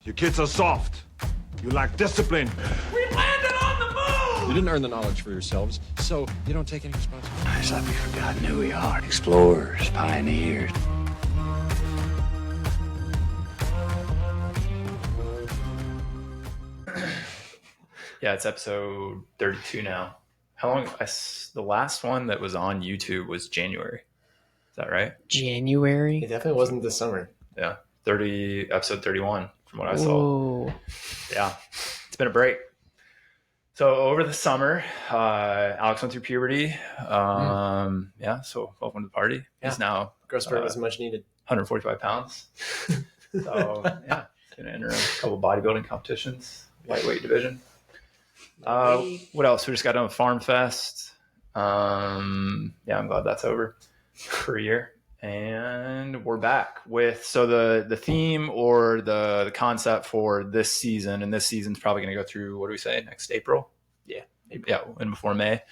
You kids are soft. You lack discipline. We landed on the moon! You didn't earn the knowledge for yourselves, so you don't take any responsibility. It's like we've forgotten who we are. Explorers, pioneers. Yeah, it's episode 32 now. How long? The last one that was on YouTube was January. Is that right? January? It definitely wasn't this summer. Yeah, episode 31 from what I saw. Yeah, it's been a break. So over the summer, Alex went through puberty. Yeah, so welcome to the party. Yeah. He's now Growth spurt was much needed. 145 pounds. So yeah, he's going to enter a couple bodybuilding competitions, lightweight division. What else? We just got done with Farm Fest. Yeah, I'm glad that's over for a year. And we're back with, so the theme or the concept for this season, and this season's probably going to go through, what do we say, next April? Yeah. Yeah, and before May.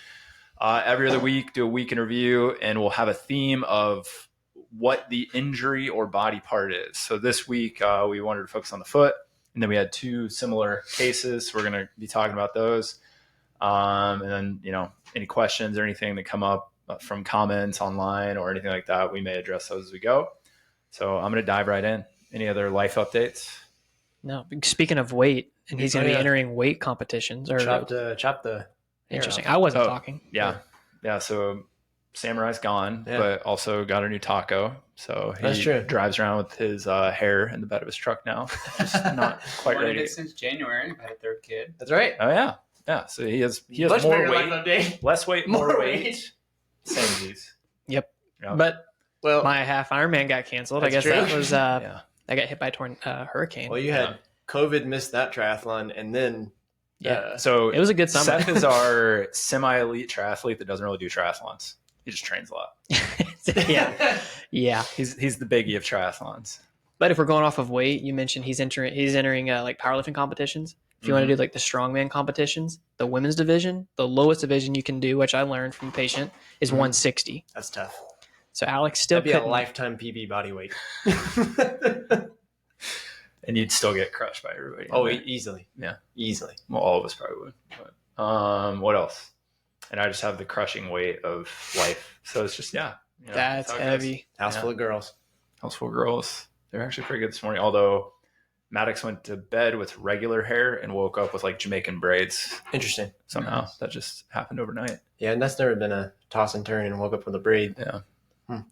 Every other week, do a week in review, and we'll have a theme of what the injury or body part is. So this week, we wanted to focus on the foot, and then we had two similar cases. So we're going to be talking about those. And then, any questions or anything that come up from comments online or anything like that, we may address those as we go. So I'm going to dive right in. Any other life updates? No. Speaking of weight, and he's going to be entering weight competitions. Or Chop the interesting. I wasn't talking. Yeah. So Samurai's gone, but also got a new taco. So he drives around with his hair in the bed of his truck now. Just not quite ready. It since January. I had a third kid. That's right. Oh yeah. Yeah. So he has much more weight, less weight, more weight. Same G's. Yep. But my half Ironman got canceled. I guess that was I got hit by a hurricane. Well, you had COVID, missed that triathlon, and then so it was a good summer. Seth is our semi-elite triathlete that doesn't really do triathlons. He just trains a lot. Yeah. He's the biggie of triathlons. But if we're going off of weight, you mentioned he's entering like powerlifting competitions. If you want to do like the strongman competitions, the women's division, the lowest division you can do, which I learned from a patient, is 160. That's tough. So Alex still That'd be a lifetime PB body weight. And you'd still get crushed by everybody. Oh, easily. Yeah. Easily. Well, all of us probably would. But, what else? And I just have the crushing weight of life. So it's just, that's heavy. House full of girls. House full of girls. They're actually pretty good this morning. Although Maddox went to bed with regular hair and woke up with like Jamaican braids. Interesting. Somehow. That just happened overnight. Yeah, and that's never been a toss and turn and woke up with a braid. Yeah.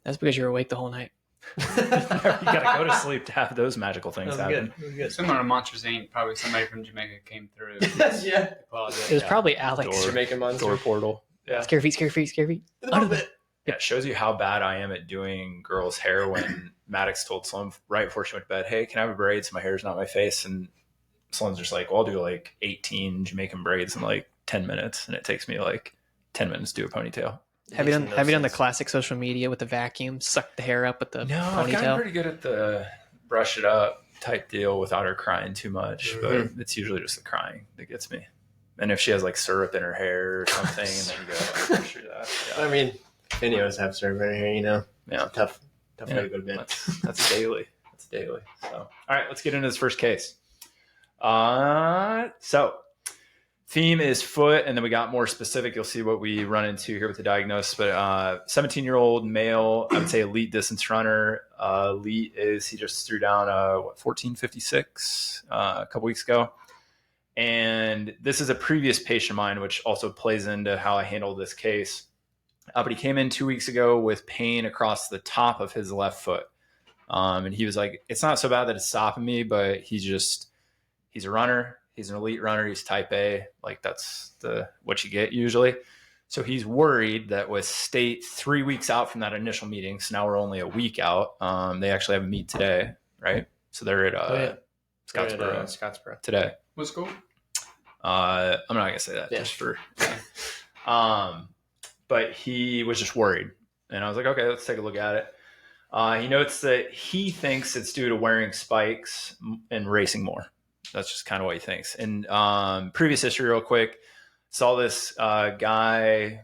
That's because you were awake the whole night. You gotta go to sleep to have those magical things happen. Good. Similar to Monsters Inc., probably somebody from Jamaica came through. Yeah. It was probably Alex. Jamaican monster. Door portal. Yeah. Scary feet. Yeah, it shows you how bad I am at doing girls' hair when Maddox told Sloan right before she went to bed, hey, can I have a braid so my hair's not my face? And Sloan's just like, well, I'll do like 18 Jamaican braids in like 10 minutes. And it takes me like 10 minutes to do a ponytail. Have you done the classic social media with the vacuum, suck the hair up with the ponytail? I've gotten pretty good at the brush it up type deal without her crying too much. But it's usually just the crying that gets me. And if she has like syrup in her hair or something, and then you go, I'm sure that. Yeah. I mean, any of us have syrup in our hair, Yeah. It's tough way to go to bed. That's daily. That's daily. So, all right, let's get into this first case. So, theme is foot, and then we got more specific. You'll see what we run into here with the diagnosis. But 17-year-old male, I would say elite distance runner. Elite is he just threw down 14:56 a couple weeks ago. And this is a previous patient of mine, which also plays into how I handled this case. But he came in 2 weeks ago with pain across the top of his left foot. And he was like, it's not so bad that it's stopping me, but he's a runner. He's an elite runner. He's type A. Like that's what you get usually. So he's worried that with state 3 weeks out from that initial meeting, so now we're only a week out. They actually have a meet today, right? So they're at Scottsboro today. What school? I'm not gonna say that just for. But he was just worried, and I was like, okay, let's take a look at it. He notes that he thinks it's due to wearing spikes and racing more. That's just kind of what he thinks. And previous history, real quick, saw this guy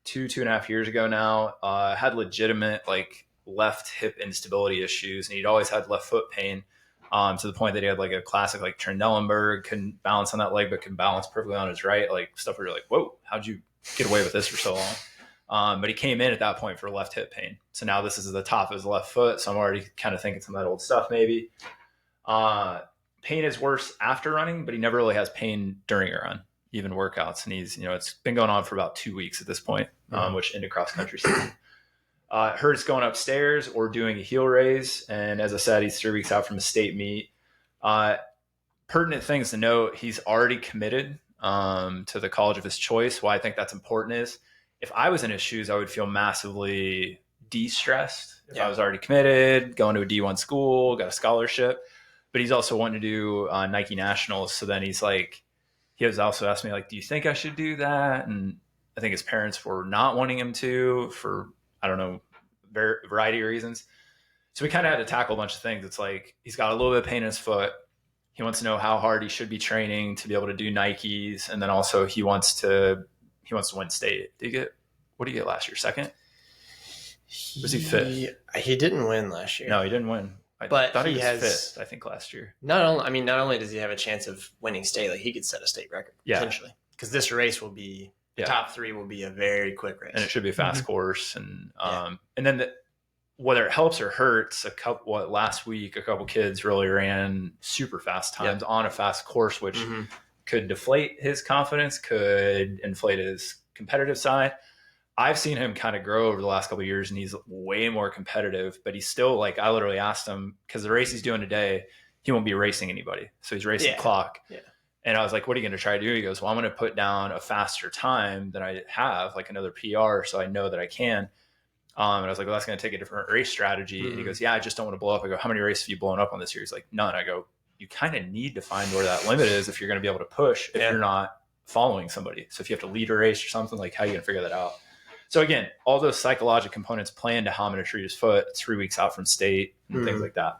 2.5 years ago now, had legitimate like left hip instability issues, and he'd always had left foot pain. To the point that he had like a classic like Trendelenburg, couldn't balance on that leg, but can balance perfectly on his right. Like stuff where you're like, whoa, how'd you get away with this for so long? But he came in at that point for left hip pain. So now this is the top of his left foot. So I'm already kind of thinking some of that old stuff maybe. Pain is worse after running, but he never really has pain during a run, even workouts. And he's, it's been going on for about 2 weeks at this point, which into cross country season. Hurts going upstairs or doing a heel raise. And as I said, he's 3 weeks out from a state meet. Pertinent things to note, he's already committed to the college of his choice. Why I think that's important is if I was in his shoes, I would feel massively de-stressed. If I was already committed, going to a D1 school, got a scholarship, but he's also wanting to do Nike Nationals. So then he's like, he has also asked me like, do you think I should do that? And I think his parents were not wanting him to for, I don't know, variety of reasons. So we kind of had to tackle a bunch of things. It's like, he's got a little bit of pain in his foot. He wants to know how hard he should be training to be able to do Nikes. And then also he wants to win state. What did he get last year? Second? Was he fifth? He didn't win last year. No, he didn't win. I But thought he he was has- fifth, I think, last year. Not only does he have a chance of winning state, like he could set a state record potentially. Because this race will be the top 3 will be a very quick race. And it should be a fast course. And and then whether it helps or hurts, last week a couple kids really ran super fast times on a fast course, which could deflate his confidence, could inflate his competitive side. I've seen him kind of grow over the last couple of years, and he's way more competitive, but he's still like, I literally asked him, because the race he's doing today, he won't be racing anybody. So he's racing clock. Yeah. And I was like, what are you going to try to do? He goes, well, I'm going to put down a faster time than I have, like another PR, so I know that I can. And I was like, well, that's going to take a different race strategy. And he goes, yeah, I just don't want to blow up. I go, how many races have you blown up on this year? He's like, none. I go, you kind of need to find where that limit is if you're going to be able to push if you're not following somebody. So if you have to lead a race or something, like how are you going to figure that out? So again, all those psychological components play into how I'm going to treat his foot 3 weeks out from state and things like that.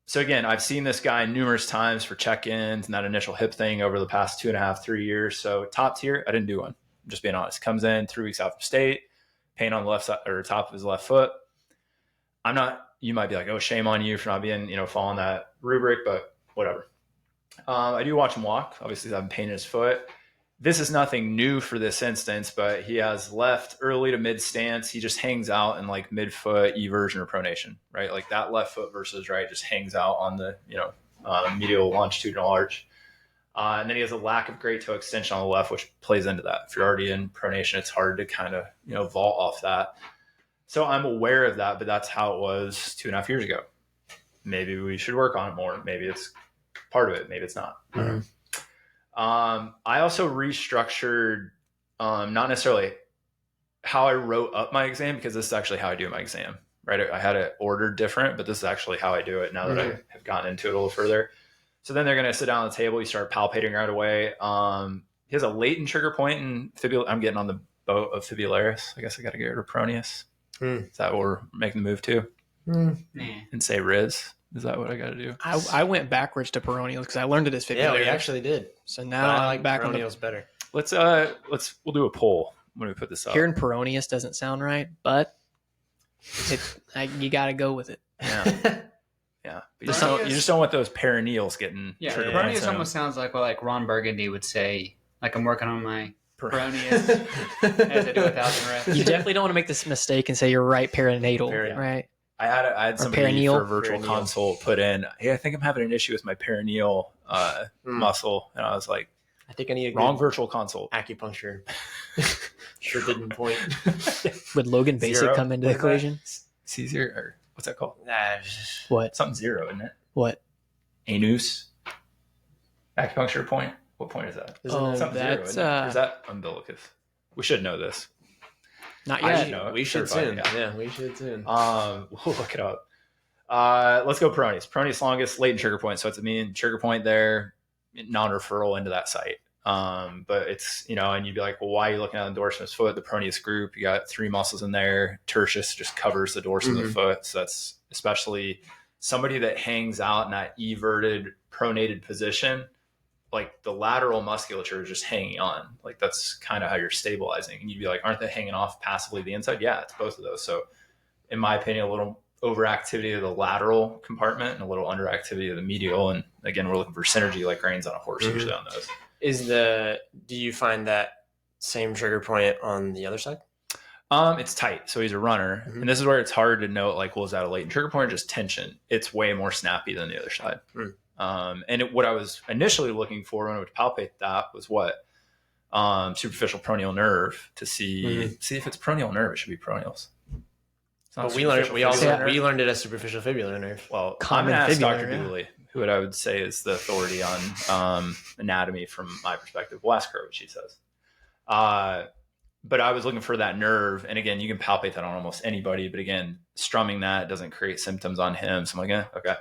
So again, I've seen this guy numerous times for check-ins and that initial hip thing over the past 2.5, 3 years. So top tier, I didn't do one. I'm just being honest. Comes in 3 weeks out from state, pain on the left side or top of his left foot. I'm not, you might be like, oh, shame on you for not being, following that rubric, but whatever. I do watch him walk. Obviously, he's having pain in his foot. This is nothing new for this instance, but he has left early to mid stance. He just hangs out in like midfoot eversion or pronation, right? Like that left foot versus right just hangs out on the, medial longitudinal arch. And then he has a lack of great toe extension on the left, which plays into that. If you're already in pronation, it's hard to kind of, vault off that. So I'm aware of that, but that's how it was 2.5 years ago. Maybe we should work on it more. Maybe it's part of it. Maybe it's not. Mm-hmm. I also restructured, not necessarily how I wrote up my exam, because this is actually how I do my exam, right? I had it ordered different, but this is actually how I do it now that I have gotten into it a little further. So then they're going to sit down on the table. You start palpating right away. He has a latent trigger point in I'm getting on the boat of fibularis. I guess I got to get rid of peroneus. Is that what we're making the move to? And say Riz. Is that what I got to do? I went backwards to peroneals because I learned it as fibularis. Yeah, we actually did. So now I like back on peroneals better. We'll do a poll when we put this up. Hearing peroneus doesn't sound right, but you got to go with it. Yeah. Yeah. But you just don't want those perineals getting triggered. Peroneus almost sounds like what like Ron Burgundy would say, like I'm working on my peroneus as I do 1,000 reps. You definitely don't want to make this mistake and say you're right perinatal, right? I had somebody for a virtual consult put in, hey, I think I'm having an issue with my perineal muscle. And I was like, I think I need a wrong virtual consult. Acupuncture. Sure didn't point. Would Logan Basic come into the equation? C0 or what's that called? What? Something 0, isn't it? What? Anus. Acupuncture point. What point is that? Something that's 0, or is that umbilicus? We should know this. Not yet. We should soon. Yeah, we should soon. We'll look it up. Let's go peroneus. Peroneus longus, latent trigger point. So it's a mean trigger point there, non-referral into that site. But it's, and you'd be like, well, why are you looking at the dorsum of his foot? The peroneus group, you got 3 muscles in there. Tertius just covers the dorsum of the foot. So that's especially somebody that hangs out in that everted, pronated position. Like the lateral musculature is just hanging on. Like that's kind of how you're stabilizing. And you'd be like, aren't they hanging off passively the inside? Yeah, it's both of those. So in my opinion, a little overactivity of the lateral compartment and a little underactivity of the medial. And again, we're looking for synergy like reins on a horse usually on those. Do you find that same trigger point on the other side? It's tight. So he's a runner. And this is where it's hard to note, like, well, is that a latent trigger point or just tension? It's way more snappy than the other side. What I was initially looking for when I would palpate that was what? Superficial peroneal nerve to see if it's peroneal nerve. It should be peroneals. But we learned it as superficial fibular nerve. Well, I'm going to ask Dr. Dooley, who I would say is the authority on anatomy from my perspective. We'll ask her what she says. But I was looking for that nerve. And again, you can palpate that on almost anybody. But again, strumming that doesn't create symptoms on him. So I'm like, okay.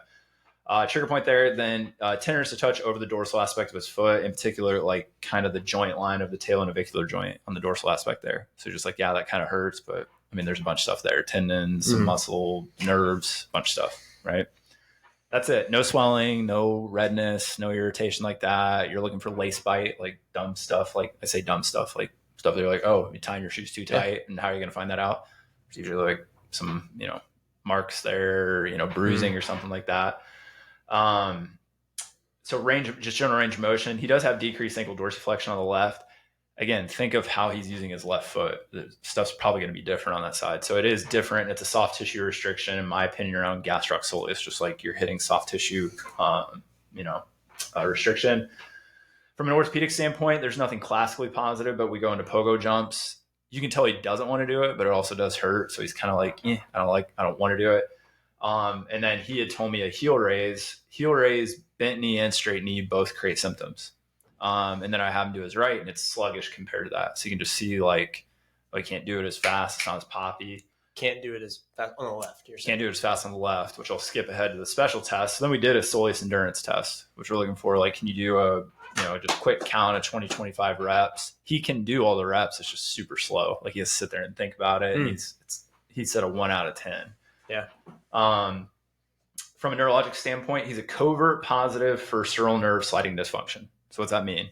Trigger point there. Then tenderness to touch over the dorsal aspect of his foot, in particular, like kind of the joint line of the talonavicular joint on the dorsal aspect there. So just like, yeah, that kind of hurts. But I mean, there's a bunch of stuff there. Tendons, muscle, nerves, a bunch of stuff, right? That's it. No swelling, no redness, no irritation like that. You're looking for lace bite, like dumb stuff. Like I say dumb stuff, like stuff that you're like, oh, you're tying your shoes too tight. And how are you going to find that out? It's usually like some, marks there, bruising or something like that. So general range of motion. He does have decreased ankle dorsiflexion on the left. Again, think of how he's using his left foot. The stuff's probably going to be different on that side. So it is different. It's a soft tissue restriction, in my opinion, around gastroc soleus, just like you're hitting soft tissue, restriction. From an orthopedic standpoint, there's nothing classically positive, but we go into pogo jumps. You can tell he doesn't want to do it, but it also does hurt. So he's kind of like, I don't want to do it. And then he had told me a heel raise, bent knee and straight knee both create symptoms. And then I have him do his right and it's sluggish compared to that. So you can just see like, I can't do it as fast. It's not as poppy. Can't do it as fast on the left. Can't do it as fast on the left, which I'll skip ahead to the special test. So then we did a soleus endurance test, which we're looking for. Like, can you do a, just quick count of 20, 25 reps? He can do all the reps. It's just super slow. Like he has to sit there and think about it. He said a 1 out of 10. Yeah. From a neurologic standpoint, he's a covert positive for sural nerve sliding dysfunction. So what's that mean?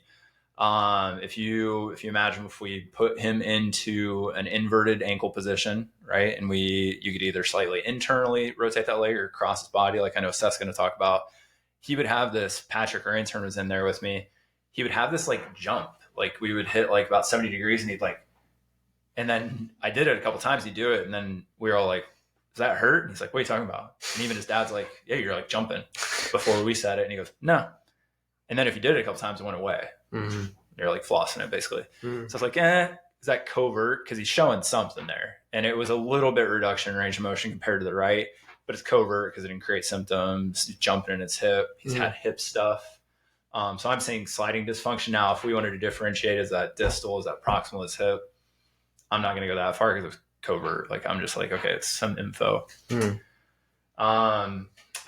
If you imagine if we put him into an inverted ankle position, right? And you could either slightly internally rotate that leg or across his body. Like I know Seth's going to talk about, he would have this, Patrick, our intern, was in there with me. He would have this like jump, like we would hit like about 70 degrees and he'd like, and then I did it a couple times. He'd do it. And then we were all like, does that hurt? And he's like, what are you talking about? And even his dad's like, yeah, you're like jumping before we said it. And he goes, no. And then if you did it a couple times, it went away. You're like flossing it basically. So I was like, is that covert? Because he's showing something there. And it was a little bit reduction in range of motion compared to the right, but it's covert because it didn't create symptoms. He's jumping in his hip. He's had hip stuff. So I'm saying sliding dysfunction. Now, if we wanted to differentiate, is that distal, is that proximal, is hip? I'm not going to go that far because it was covert. Like I'm just like, okay, it's some info.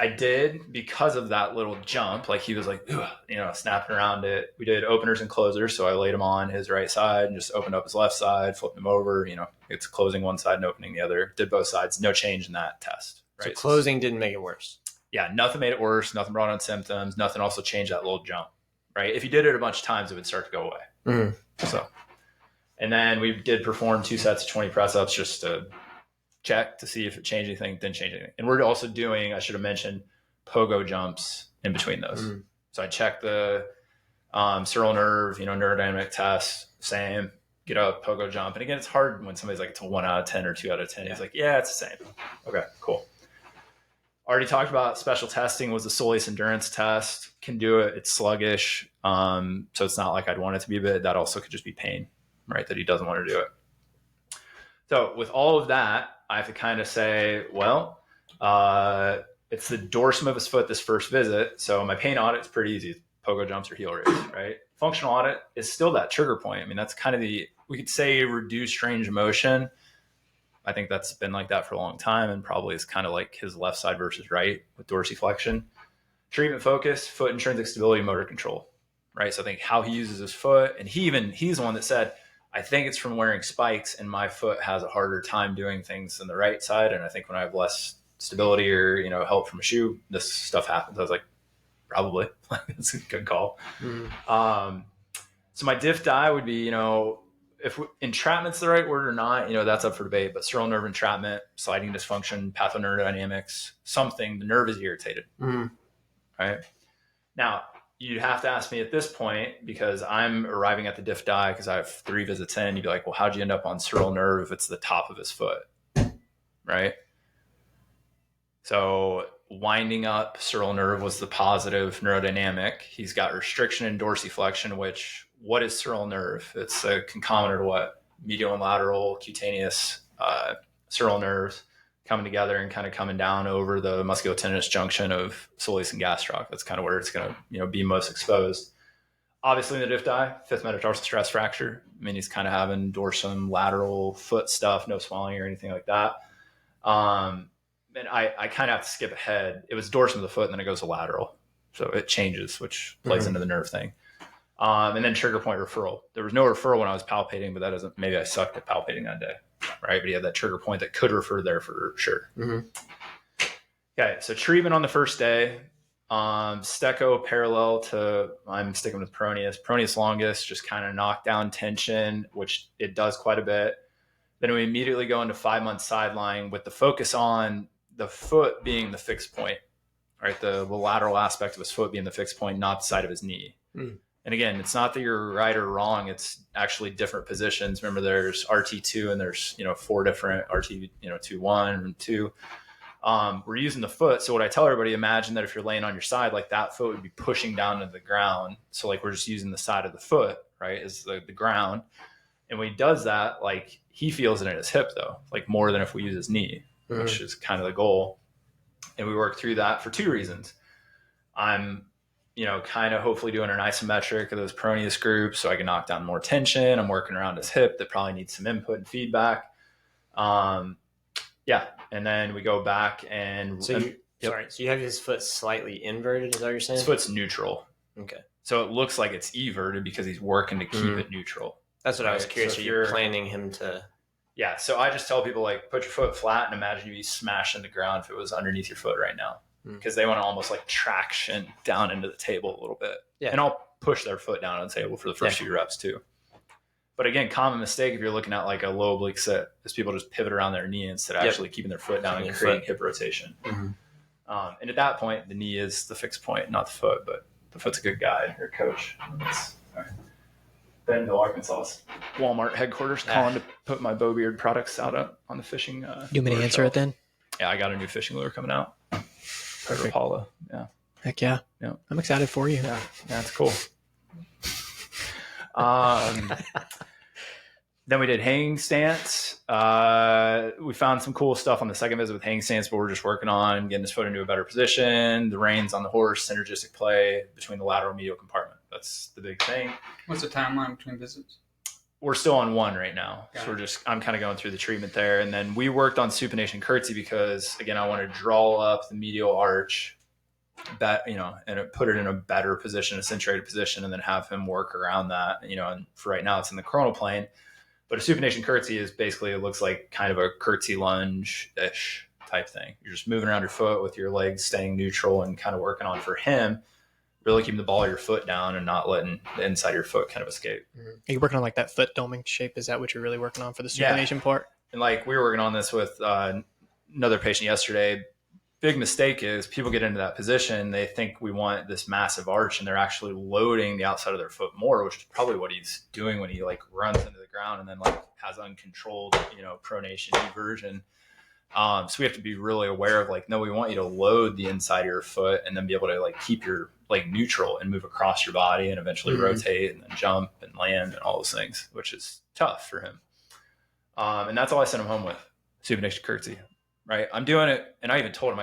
I did, because of that little jump, like he was like, snapping around it. We did openers and closers. So I laid him on his right side and just opened up his left side, flipped him over, it's closing one side and opening the other. Did both sides. No change in that test. Right? So closing didn't make it worse. Yeah. Nothing made it worse. Nothing brought on symptoms. Nothing also changed that little jump, right? If you did it a bunch of times, it would start to go away. So, and then we did perform 2 sets of 20 press ups just to check to see if it changed anything. Didn't change anything. And we're also doing, I should have mentioned, pogo jumps in between those. So I checked the sural nerve, neurodynamic test, same, get up, pogo jump. And again, it's hard when somebody's like, it's a 1 out of 10 or 2 out of 10. He's like, yeah, it's the same. Okay, cool. Already talked about special testing was the soleus endurance test. Can do it. It's sluggish. So it's not like I'd want it to be, but that also could just be pain, right? That he doesn't want to do it. So with all of that, I have to kind of say, well, it's the dorsum of his foot this first visit. So my pain audit is pretty easy. Pogo jumps or heel raise, right? Functional audit is still that trigger point. I mean, that's kind of we could say reduced range of motion. I think that's been like that for a long time and probably is kind of like his left side versus right with dorsiflexion. Treatment focus, foot intrinsic stability, motor control, right? So I think how he uses his foot, and he's the one that said, I think it's from wearing spikes and my foot has a harder time doing things than the right side. And I think when I have less stability or, help from a shoe, this stuff happens. I was like, probably. That's a good call. So my diff die would be, if entrapment's the right word or not, that's up for debate, but sural nerve entrapment, sliding dysfunction, pathoneurodynamics, something, the nerve is irritated. Right? Now, you'd have to ask me at this point, because I'm arriving at the diff die because I have 3 visits in. You'd be like, well, how'd you end up on sural nerve if it's the top of his foot? Right? So winding up sural nerve was the positive neurodynamic. He's got restriction in dorsiflexion, which, what is sural nerve? It's a concomitant of what? Medial and lateral cutaneous sural nerves coming together and kind of coming down over the musculotendinous junction of soleus and gastroc. That's kind of where it's going to be most exposed. Obviously in the diff die, 5th metatarsal stress fracture. I mean, he's kind of having dorsum lateral foot stuff, no swelling or anything like that. And I kind of have to skip ahead. It was dorsum of the foot, and then it goes to lateral. So it changes, which plays into the nerve thing. And then trigger point referral. There was no referral when I was palpating, but that doesn't, maybe I sucked at palpating that day, right? But he had that trigger point that could refer there for sure. Okay, so treatment on the first day. Stecho parallel to, I'm sticking with Proneus longus, just kind of knock down tension, which it does quite a bit. Then we immediately go into 5-month sideline with the focus on the foot being the fixed point, right? The lateral aspect of his foot being the fixed point, not the side of his knee. And again, it's not that you're right or wrong. It's actually different positions. Remember, there's RT2 and there's, 4 different RT, 2-1 and 2. We're using the foot. So what I tell everybody, imagine that if you're laying on your side, like that foot would be pushing down to the ground. So like we're just using the side of the foot, right, as the ground. And when he does that, like he feels it in his hip though, like more than if we use his knee, which is kind of the goal. And we work through that for 2 reasons. I'm, kind of hopefully doing an isometric of those Proneus groups so I can knock down more tension. I'm working around his hip that probably needs some input and feedback. And then we go back and so you have his foot slightly inverted, is that what you're saying? His foot's neutral. Okay. So it looks like it's everted because he's working to keep it neutral. That's what I was curious. So you're planning him to... Yeah, so I just tell people, like, put your foot flat and imagine you'd be smashing the ground if it was underneath your foot right now. Because they want to almost like traction down into the table a little bit. Yeah. And I'll push their foot down on the table for the first few reps too. But again, common mistake if you're looking at like a low oblique sit is people just pivot around their knee instead of actually keeping their foot down and creating hip rotation. And at that point, the knee is the fixed point, not the foot, but the foot's a good guide or coach. All right. Daneiel, Arkansas. Walmart headquarters calling to put my Beau Beard products out on the fishing. You want me to answer it then? Yeah, I got a new fishing lure coming out. Perfect. Paula. Yeah. Heck yeah. Yeah. I'm excited for you. Yeah, that's cool. Then we did hanging stance. We found some cool stuff on the second visit with hanging stance, but we're just working on getting his foot into a better position. The reins on the horse, synergistic play between the lateral and medial compartment. That's the big thing. What's the timeline between visits? We're still on 1 right now. So I'm kind of going through the treatment there. And then we worked on supination curtsy because, again, I want to draw up the medial arch, and put it in a better position, a centrated position, and then have him work around that. And for right now, it's in the coronal plane. But a supination curtsy is basically, it looks like kind of a curtsy lunge-ish type thing. You're just moving around your foot with your legs staying neutral and kind of working on, for him, really keeping the ball of your foot down and not letting the inside of your foot kind of escape. Are you working on like that foot doming shape? Is that what you're really working on for the supination part? And like we were working on this with another patient yesterday. Big mistake is people get into that position. They think we want this massive arch and they're actually loading the outside of their foot more, which is probably what he's doing when he like runs into the ground and then like has uncontrolled, pronation, eversion. So we have to be really aware of like, no, we want you to load the inside of your foot and then be able to like keep your like neutral and move across your body and eventually rotate and then jump and land and all those things, which is tough for him. And that's all I sent him home with, supination curtsy, right? I'm doing it. And I even told him,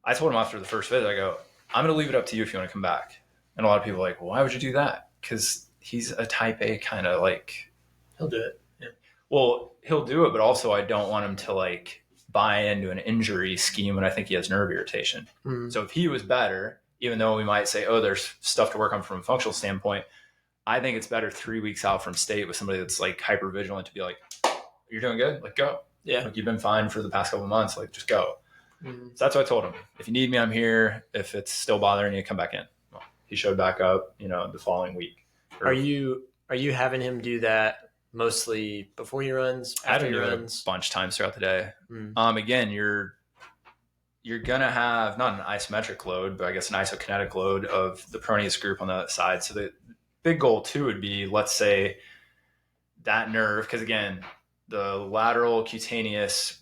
I told him after the first visit, I go, I'm going to leave it up to you if you want to come back. And a lot of people are like, well, why would you do that? Because he's a type A kind of like, he'll do it. Yeah. Well, he'll do it, but also I don't want him to like buy into an injury scheme when I think he has nerve irritation. So if he was better, even though we might say, oh, there's stuff to work on from a functional standpoint, I think it's better 3 weeks out from state with somebody that's like hyper vigilant to be like, you're doing good, like go. Yeah. Like you've been fine for the past couple of months, like just go. So that's what I told him. If you need me, I'm here. If it's still bothering you, come back in. Well, he showed back up, the following week. Are you having him do that mostly before he runs, I after do he it runs? a bunch of times throughout the day. Mm. Again, you're gonna have not an isometric load, but I guess an isokinetic load of the proteus group on the other side. So the big goal too would be, let's say that nerve, because again, the lateral cutaneous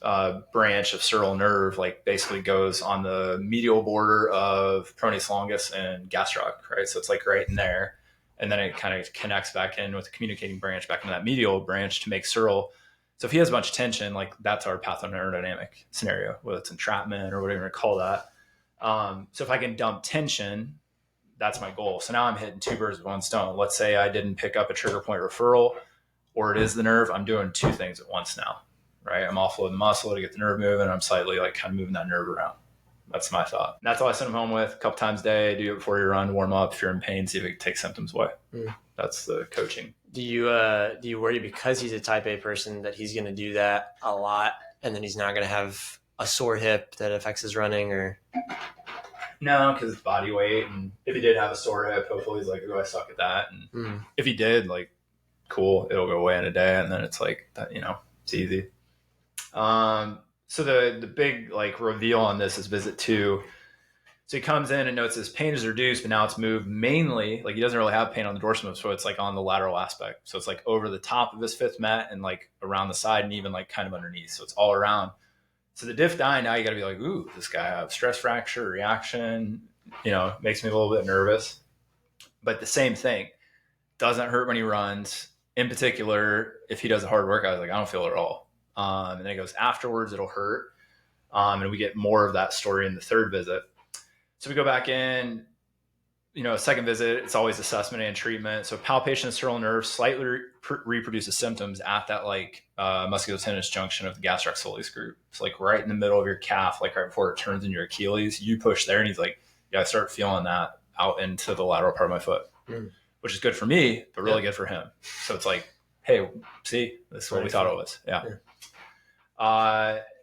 branch of sural nerve like basically goes on the medial border of proteus longus and gastroc, right? So it's like right in there. And then it kind of connects back in with the communicating branch back into that medial branch to make sural. So if he has a bunch of tension, like that's our pathoneurodynamic scenario, whether it's entrapment or whatever you call that. So if I can dump tension, that's my goal. So now I'm hitting two birds with one stone. Let's say I didn't pick up a trigger point referral, or it is the nerve. I'm doing two things at once now, right? I'm offloading the muscle to get the nerve moving. I'm slightly like kind of moving that nerve around. That's my thought. And that's all I send him home with a couple times a day. Do it before you run, warm up. If you're in pain, see if it can take symptoms away. That's the coaching. Do you worry because he's a type A person that he's going to do that a lot and then he's not going to have a sore hip that affects his running? Or no, because it's body weight. And if he did have a sore hip, hopefully he's like, oh, I suck at that. And if he did, like, cool, it'll go away in a day. And then it's like, it's easy. So the big like reveal on this is visit 2. So he comes in and notes his pain is reduced, but now it's moved mainly, like he doesn't really have pain on the dorsal so it's like on the lateral aspect. So it's like over the top of his fifth met and like around the side and even like kind of underneath. So it's all around. So the diff dying, now you got to be like, ooh, this guy have stress fracture reaction, makes me a little bit nervous. But the same thing, doesn't hurt when he runs. In particular, if he does a hard workout, like I don't feel it at all. And then he goes, afterwards, it'll hurt. And we get more of that story in the third visit. So we go back in, second visit, it's always assessment and treatment. So palpation of sural nerve slightly reproduces symptoms at that like musculotendinous junction of the gastroc soleus group. It's like right in the middle of your calf, like right before it turns into your Achilles. You push there and he's like, yeah, I start feeling that out into the lateral part of my foot, which is good for me, but really good for him. So it's like, hey, see, this is what we thought it was. Yeah.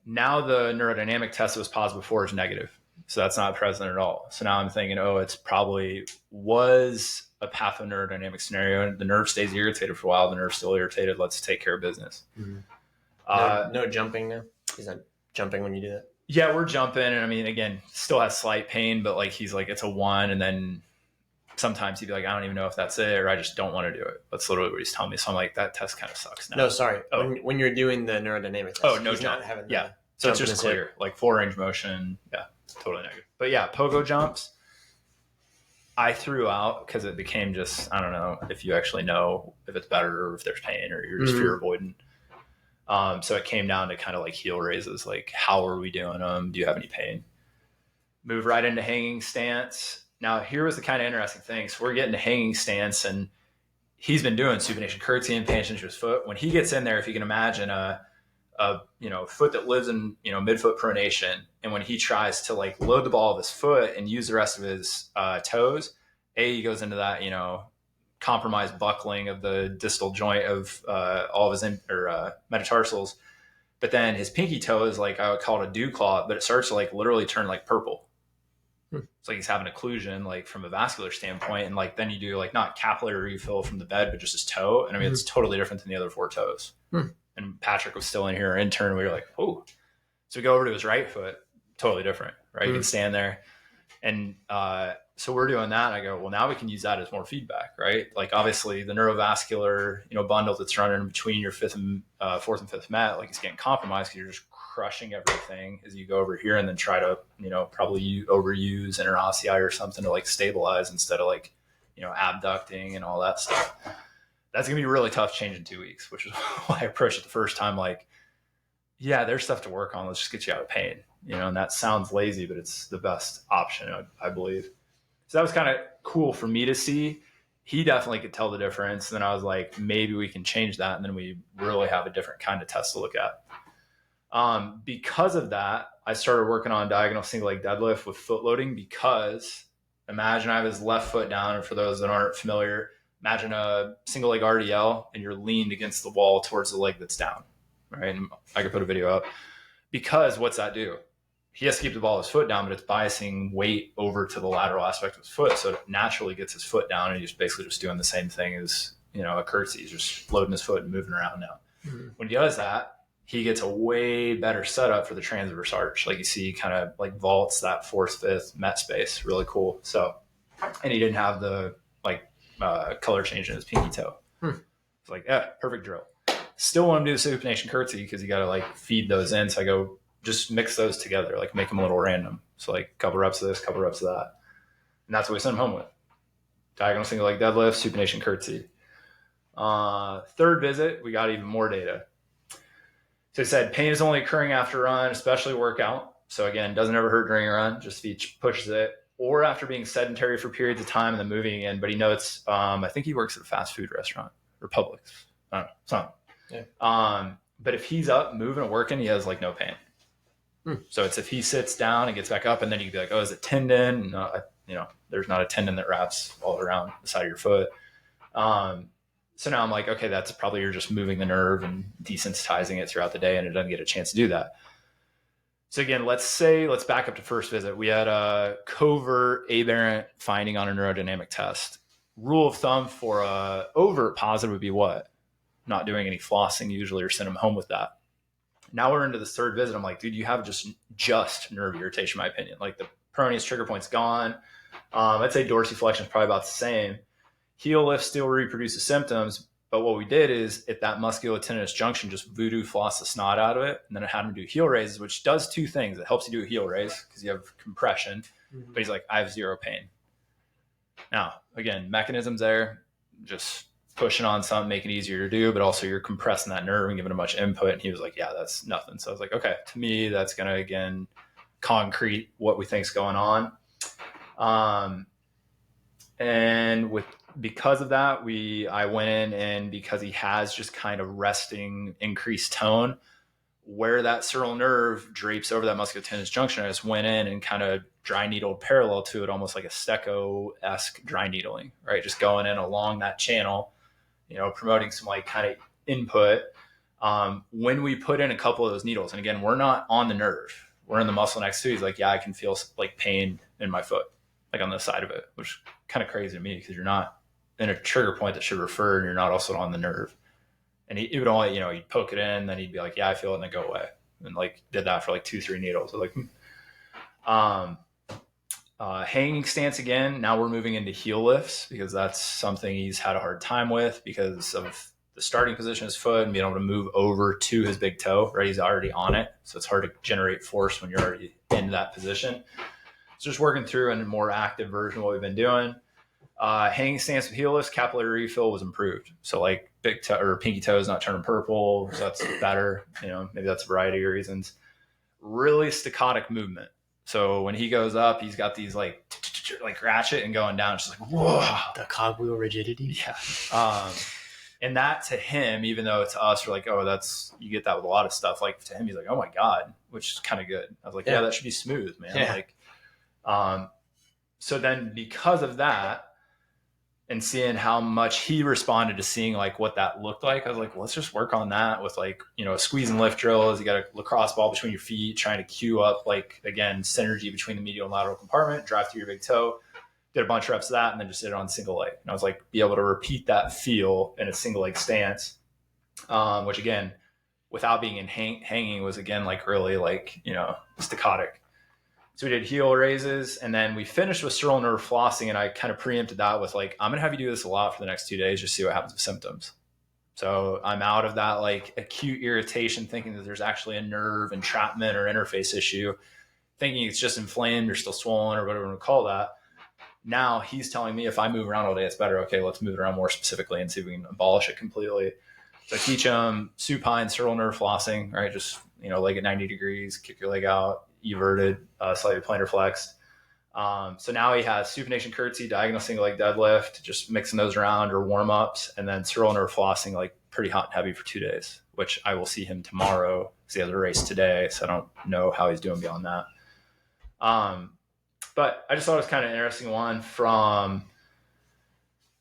Now the neurodynamic test that was positive before is negative. So that's not present at all. So now I'm thinking, it's probably was a pathoneurodynamic scenario and the nerve stays irritated for a while. The nerve's still irritated. Let's take care of business. No jumping now? He's not jumping when you do that? Yeah, we're jumping. And I mean, again, still has slight pain, but like, he's like, it's a 1. And then sometimes he'd be like, I don't even know if that's it, or I just don't want to do it. That's literally what he's telling me. So I'm like, that test kind of sucks now. No, sorry. When you're doing the neurodynamic test, no he's jump. not having Yeah. So it's just clear, like full range motion. Yeah, totally negative. But yeah, pogo jumps, I threw out because it became just, I don't know if you actually know if it's better or if there's pain or you're just fear avoidant. So it came down to kind of like heel raises, like how are we doing them? Do you have any pain? Move right into hanging stance. Now here was the kind of interesting thing. So we're getting to hanging stance and he's been doing supination curtsy and paying attention to his foot. When he gets in there, if you can imagine a foot that lives in, midfoot pronation. And when he tries to like load the ball of his foot and use the rest of his toes, he goes into that, compromised buckling of the distal joint of all of his metatarsals. But then his pinky toe is like, I would call it a dew claw, but it starts to like literally turn like purple. It's like he's having occlusion, like from a vascular standpoint. And like, then you do like not capillary refill from the bed, but just his toe. And I mean, it's totally different than the other 4 toes. And Patrick was still in here, our intern. We were like, oh. So we go over to his right foot, totally different, right? You can stand there. And so we're doing that. I go, well, now we can use that as more feedback, right? Like obviously the neurovascular, bundle that's running between your fourth and fifth mat, like it's getting compromised because you're just crushing everything as you go over here and then try to, probably overuse interossei or something to like stabilize instead of like, abducting and all that stuff. That's going to be a really tough change in 2 weeks, which is why I approached it the first time. Like, yeah, there's stuff to work on. Let's just get you out of pain, and that sounds lazy, but it's the best option, I believe. So that was kind of cool for me to see. He definitely could tell the difference. And then I was like, maybe we can change that. And then we really have a different kind of test to look at. Because of that, I started working on diagonal single leg deadlift with foot loading because imagine I have his left foot down. And for those that aren't familiar, imagine a single leg RDL and you're leaned against the wall towards the leg that's down, right? And I could put a video up because what's that do? He has to keep the ball of his foot down, but it's biasing weight over to the lateral aspect of his foot. So it naturally gets his foot down and he's basically just doing the same thing as a curtsy. He's just loading his foot and moving around now. When he does that, he gets a way better setup for the transverse arch. Like you see, kind of like vaults that 4th, 5th Met space. Really cool. So, and he didn't have the color change in his pinky toe. It's like, yeah, perfect drill. Still want to do the supination curtsy because you got to like feed those in. So I go, just mix those together, like make them a little random. So like couple reps of this, couple reps of that. And that's what we sent him home with. Diagonal single leg deadlift, supination curtsy. 3rd visit, we got even more data. So he said pain is only occurring after a run, especially workout. So again, doesn't ever hurt during a run, just if he pushes it, or after being sedentary for periods of time and then moving again. But he notes, I think he works at a fast food restaurant or Publix. I don't know, something. Yeah. But if he's up, moving and working, he has like no pain. So it's if he sits down and gets back up, and then you can be like, oh, is it tendon? No, there's not a tendon that wraps all around the side of your foot. So now I'm like, okay, that's probably you're just moving the nerve and desensitizing it throughout the day, and it doesn't get a chance to do that. So again, let's back up to first visit. We had a covert aberrant finding on a neurodynamic test. Rule of thumb for a overt positive would be what? Not doing any flossing usually, or send them home with that. Now we're into the 3rd visit. I'm like, dude, you have just nerve irritation, in my opinion. Like the peroneus trigger point's gone. I'd say dorsiflexion is probably about the same. Heel lift still reproduces symptoms, but what we did is at that musculotendinous junction, just voodoo floss the snot out of it, and then I had him do heel raises, which does 2 things. It helps you do a heel raise because you have compression, but he's like, I have 0 pain. Now, again, mechanisms there, just pushing on something, making it easier to do, but also you're compressing that nerve and giving it much input. And he was like, yeah, that's nothing. So I was like, okay, to me, that's going to, again, concrete what we think's going on. And because of that, I went in, and because he has just kind of resting increased tone, where that sural nerve drapes over that musculotendinous junction, I just went in and kind of dry needled parallel to it, almost like a stecco-esque dry needling, right? Just going in along that channel, promoting some like kind of input. When we put in a couple of those needles, and again, we're not on the nerve, we're in the muscle next to it. He's like, yeah, I can feel like pain in my foot, like on the side of it, which is kind of crazy to me because you're not in a trigger point that should refer, and you're not also on the nerve. And he would only, he'd poke it in, then he'd be like, yeah, I feel it, and then go away. And like did that for like 2-3 needles. I was like, hanging stance again. Now we're moving into heel lifts because that's something he's had a hard time with because of the starting position of his foot and being able to move over to his big toe, right? He's already on it. So it's hard to generate force when you're already in that position. So just working through a more active version of what we've been doing. Hanging stance with heel lifts, capillary refill was improved. So like big toe or pinky toes not turning purple, so that's better. Maybe that's a variety of reasons. Really staccatic movement. So when he goes up, he's got these like ratchet, and going down, it's just like whoa, the cogwheel rigidity. Yeah. And that to him, even though to us, we're like, oh, you get that with a lot of stuff. Like to him, he's like, oh my God, which is kind of good. I was like, yeah, that should be smooth, man. Yeah. So then because of that, and seeing how much he responded to seeing like what that looked like, I was like, well, let's just work on that with like, a squeeze and lift drills. You got a lacrosse ball between your feet, trying to cue up like, again, synergy between the medial and lateral compartment, drive through your big toe. Did a bunch of reps of that, and then just did it on single leg. And I was like, be able to repeat that feel in a single leg stance, which again, without being in hanging was again, like really like, staccatic. So we did heel raises, and then we finished with sural nerve flossing, and I kind of preempted that with like, I'm going to have you do this a lot for the next 2 days, just see what happens with symptoms. So I'm out of that like acute irritation, thinking that there's actually a nerve entrapment or interface issue, thinking it's just inflamed or still swollen or whatever we call that. Now he's telling me if I move around all day, it's better. Okay, let's move it around more specifically and see if we can abolish it completely. So I teach him supine sural nerve flossing, right? Just, leg at 90 degrees, kick your leg out, everted, slightly plantar flexed. So now he has supination curtsy, diagonal single leg deadlift, just mixing those around or warm ups, and then sural nerve flossing like pretty hot and heavy for 2 days, which I will see him tomorrow because he has a race today. So I don't know how he's doing beyond that. But I just thought it was kind of an interesting one from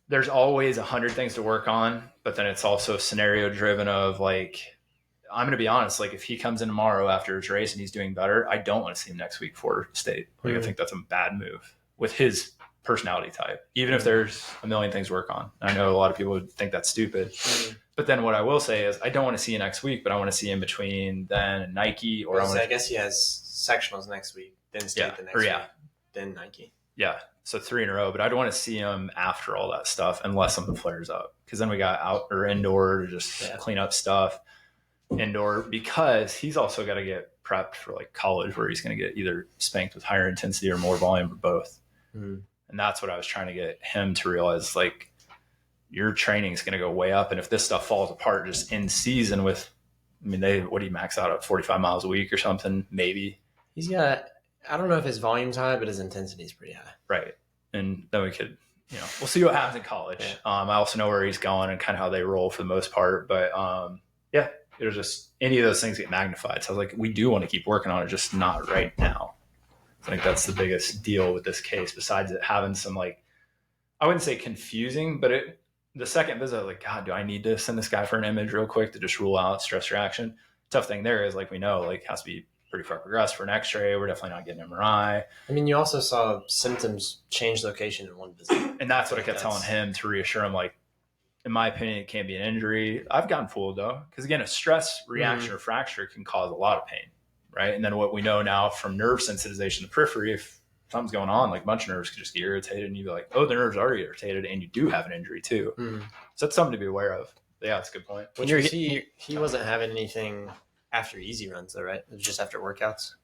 there's always 100 things to work on, but then it's also scenario driven of like, I'm going to be honest, like if he comes in tomorrow after his race and he's doing better, I don't want to see him next week for state. Like I think that's a bad move with his personality type, even if there's a million things to work on. I know a lot of people would think that's stupid. But then what I will say is I don't want to see you next week, but I want to see you in between then and Nike. Or I guess he has sectionals next week, then state the next week, then Nike. Yeah. So 3 in a row, but I don't want to see him after all that stuff unless something flares up. Because then we got out or indoor to just clean up stuff. Indoor, because he's also got to get prepped for like college where he's going to get either spanked with higher intensity or more volume or both. And that's what I was trying to get him to realize, like, your training is going to go way up. And if this stuff falls apart just in season with, I mean, what do you max out at 45 miles a week or something? Maybe. He's got, I don't know if his volume's high, but his intensity is pretty high. Right. And then we could, we'll see what happens in college. Yeah. I also know where he's going and kind of how they roll for the most part. But there's just any of those things get magnified. So I was like, we do want to keep working on it, just not right now. I think that's the biggest deal with this case, besides it having some, like, I wouldn't say confusing, but the second visit, like, God, do I need to send this guy for an image real quick to just rule out stress reaction? Tough thing there is, like, we know, like, has to be pretty far progressed for an x-ray. We're definitely not getting MRI. I mean, you also saw symptoms change location in one visit. And that's what I kept telling him to reassure him, like, in my opinion, it can't be an injury. I've gotten fooled, though, because, again, a stress reaction or fracture can cause a lot of pain, right? And then what we know now from nerve sensitization in the periphery, if something's going on, like, a bunch of nerves could just get irritated, and you'd be like, oh, the nerves are irritated, and you do have an injury, too. So that's something to be aware of. Yeah, that's a good point. Which he wasn't having anything after easy runs, though, right? It was just after workouts?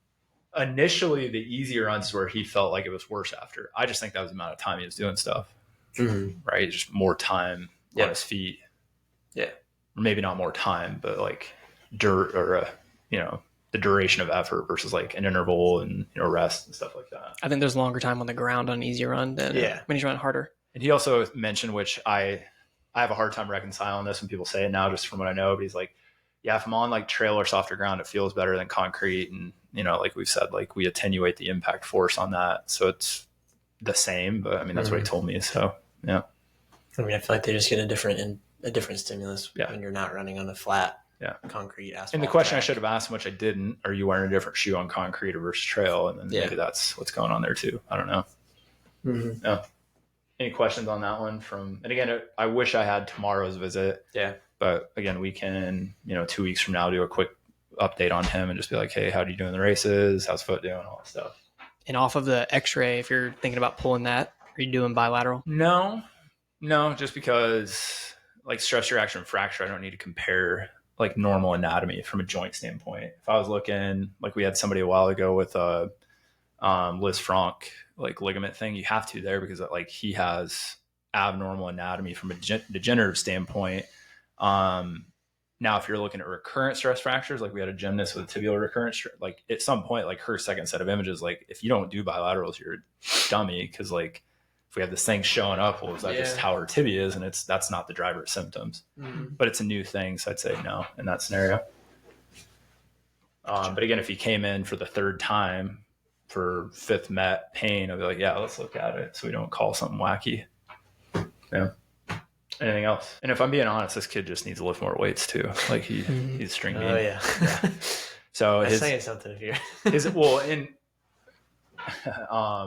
Initially, the easy runs where he felt like it was worse after. I just think that was the amount of time he was doing stuff, right? Just more time on his feet. Yeah. Or maybe not more time, but like the duration of effort versus like an interval and rest and stuff like that. I think there's longer time on the ground on an easy run than when he's running harder. And he also mentioned, which I have a hard time reconciling this when people say it now, just from what I know, but he's like, yeah, if I'm on like trail or softer ground, it feels better than concrete. And, like we've said, like we attenuate the impact force on that. So it's the same, but I mean, that's what he told me. So, yeah. I mean, I feel like they just get a different stimulus when you're not running on a flat concrete asphalt. And the question track. I should have asked, which I didn't, are you wearing a different shoe on concrete or versus trail? And then maybe that's what's going on there too. I don't know. Yeah. Any questions on that one and again, I wish I had tomorrow's visit. Yeah. But again, we can, 2 weeks from now, do a quick update on him and just be like, hey, how do you do in the races? How's foot doing? All that stuff. And off of the x-ray, if you're thinking about pulling that, are you doing bilateral? No, just because like stress reaction fracture, I don't need to compare like normal anatomy from a joint standpoint. If I was looking, like we had somebody a while ago with a Liz Franck, like ligament thing, you have to there because like he has abnormal anatomy from a degenerative standpoint. Now, if you're looking at recurrent stress fractures, like we had a gymnast with a tibial recurrent, like at some point, like her second set of images, like if you don't do bilaterals, you're a dummy. Cause like if we have this thing showing up, well, is that just how her tibia is? And that's not the driver of symptoms, but it's a new thing. So I'd say no in that scenario. But again, if he came in for the third time for fifth met pain, I'd be like, yeah, let's look at it. So we don't call something wacky. Yeah. Anything else? And if I'm being honest, this kid just needs to lift more weights too. Like he's string bean. Oh yeah. So I'm saying something if you're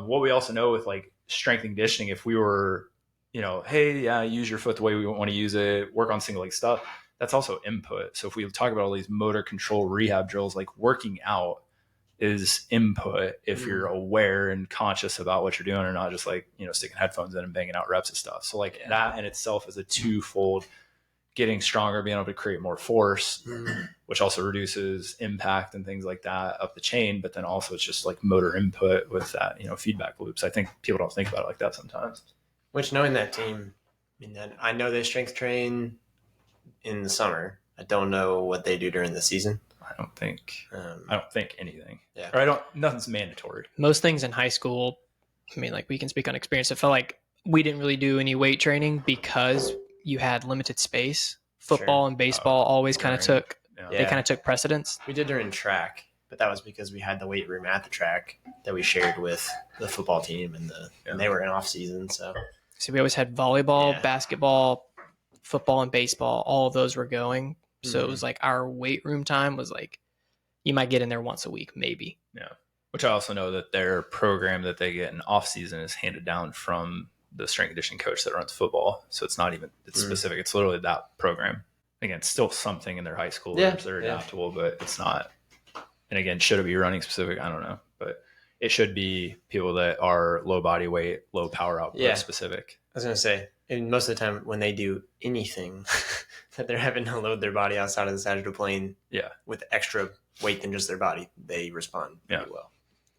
what we also know with like strength and conditioning, if we were, hey, use your foot the way we want to use it, work on single leg stuff, that's also input. So if we talk about all these motor control rehab drills, like working out is input if you're aware and conscious about what you're doing and not just like, sticking headphones in and banging out reps and stuff. So like that in itself is a twofold, getting stronger, being able to create more force, which also reduces impact and things like that up the chain. But then also it's just like motor input with that, feedback loops. I think people don't think about it like that sometimes. Which knowing that team, I know they strength train in the summer. I don't know what they do during the season. I don't think anything. Yeah. Or nothing's mandatory. Most things in high school, like we can speak on experience. I felt like we didn't really do any weight training because you had limited space. Football and baseball always kind of took precedence. We did during track, but that was because we had the weight room at the track that we shared with the football team and they were in off season. So we always had volleyball, basketball, football, and baseball. All of those were going. So it was like our weight room time was like, you might get in there once a week, maybe. Yeah. Which I also know that their program that they get in off season is handed down from the strength and conditioning coach that runs football. So it's not even, it's specific. It's literally that program. Again, it's still something in their high school. They're adaptable, but it's not. And again, should it be running specific? I don't know, but it should be people that are low body weight, low power output specific. I was going to say, and most of the time when they do anything that they're having to load their body outside of the sagittal plane with extra weight than just their body, they respond pretty well.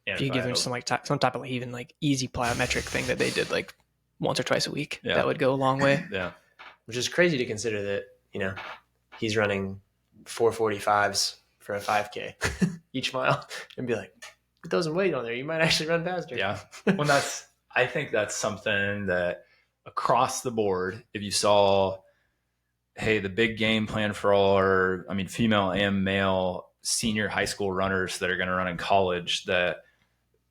If you give them some type of even like easy plyometric thing that they did like once or twice a week, that would go a long way. Yeah. Which is crazy to consider that, you know, he's running 4:45s for a 5K each mile and be like, put those in weight on there. You might actually run faster. Yeah. Well, I think that's something that across the board, if you saw, hey, the big game plan for all our, female and male senior high school runners that are going to run in college, that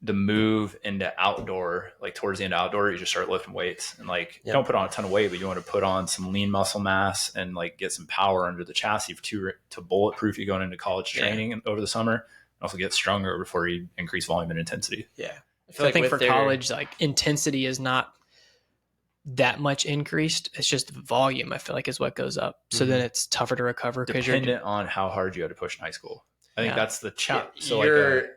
the move into outdoor, like towards the end of outdoor, you just start lifting weights and you don't put on a ton of weight, but you want to put on some lean muscle mass and like get some power under the chassis to bulletproof you going into college training over the summer, and also get stronger before you increase volume and intensity. Yeah. I think for college, like intensity is not that much increased. It's just volume, I feel like, is what goes up. So then it's tougher to recover because you're dependent on how hard you had to push in high school. I think that's the challenge. So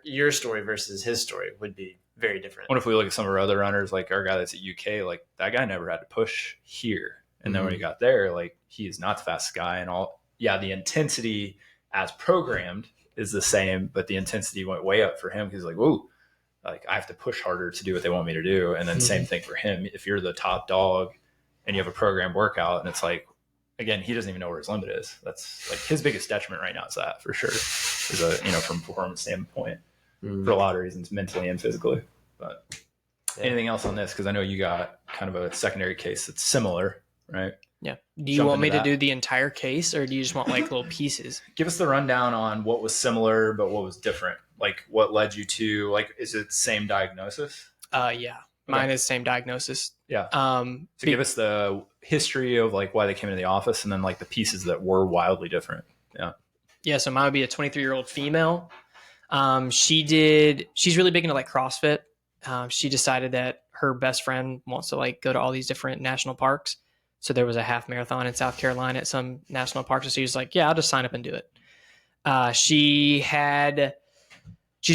your story versus his story would be very different. What if we look at some of our other runners, like our guy that's at UK, like that guy never had to push here. And then when he got there, like he is not the fastest guy and all. Yeah, the intensity as programmed is the same, but the intensity went way up for him because like, whoa, like I have to push harder to do what they want me to do. And then same thing for him. If you're the top dog and you have a programmed workout and it's like, again, he doesn't even know where his limit is. That's like his biggest detriment right now is that for sure. Is from a performance standpoint for a lot of reasons, mentally and physically. But anything else on this? Because I know you got kind of a secondary case that's similar, right? Yeah. Do you want me to do the entire case or do you just want like little pieces? Give us the rundown on what was similar, but what was different. Like what led you to, like, is it same diagnosis? Yeah. Mine is same diagnosis. Yeah. So give us the history of like why they came into the office and then like the pieces that were wildly different. Yeah. Yeah. So mine would be a 23-year-old female. She's really big into like CrossFit. She decided that her best friend wants to like go to all these different national parks. So there was a half marathon in South Carolina at some national parks. So she was like, yeah, I'll just sign up and do it. She's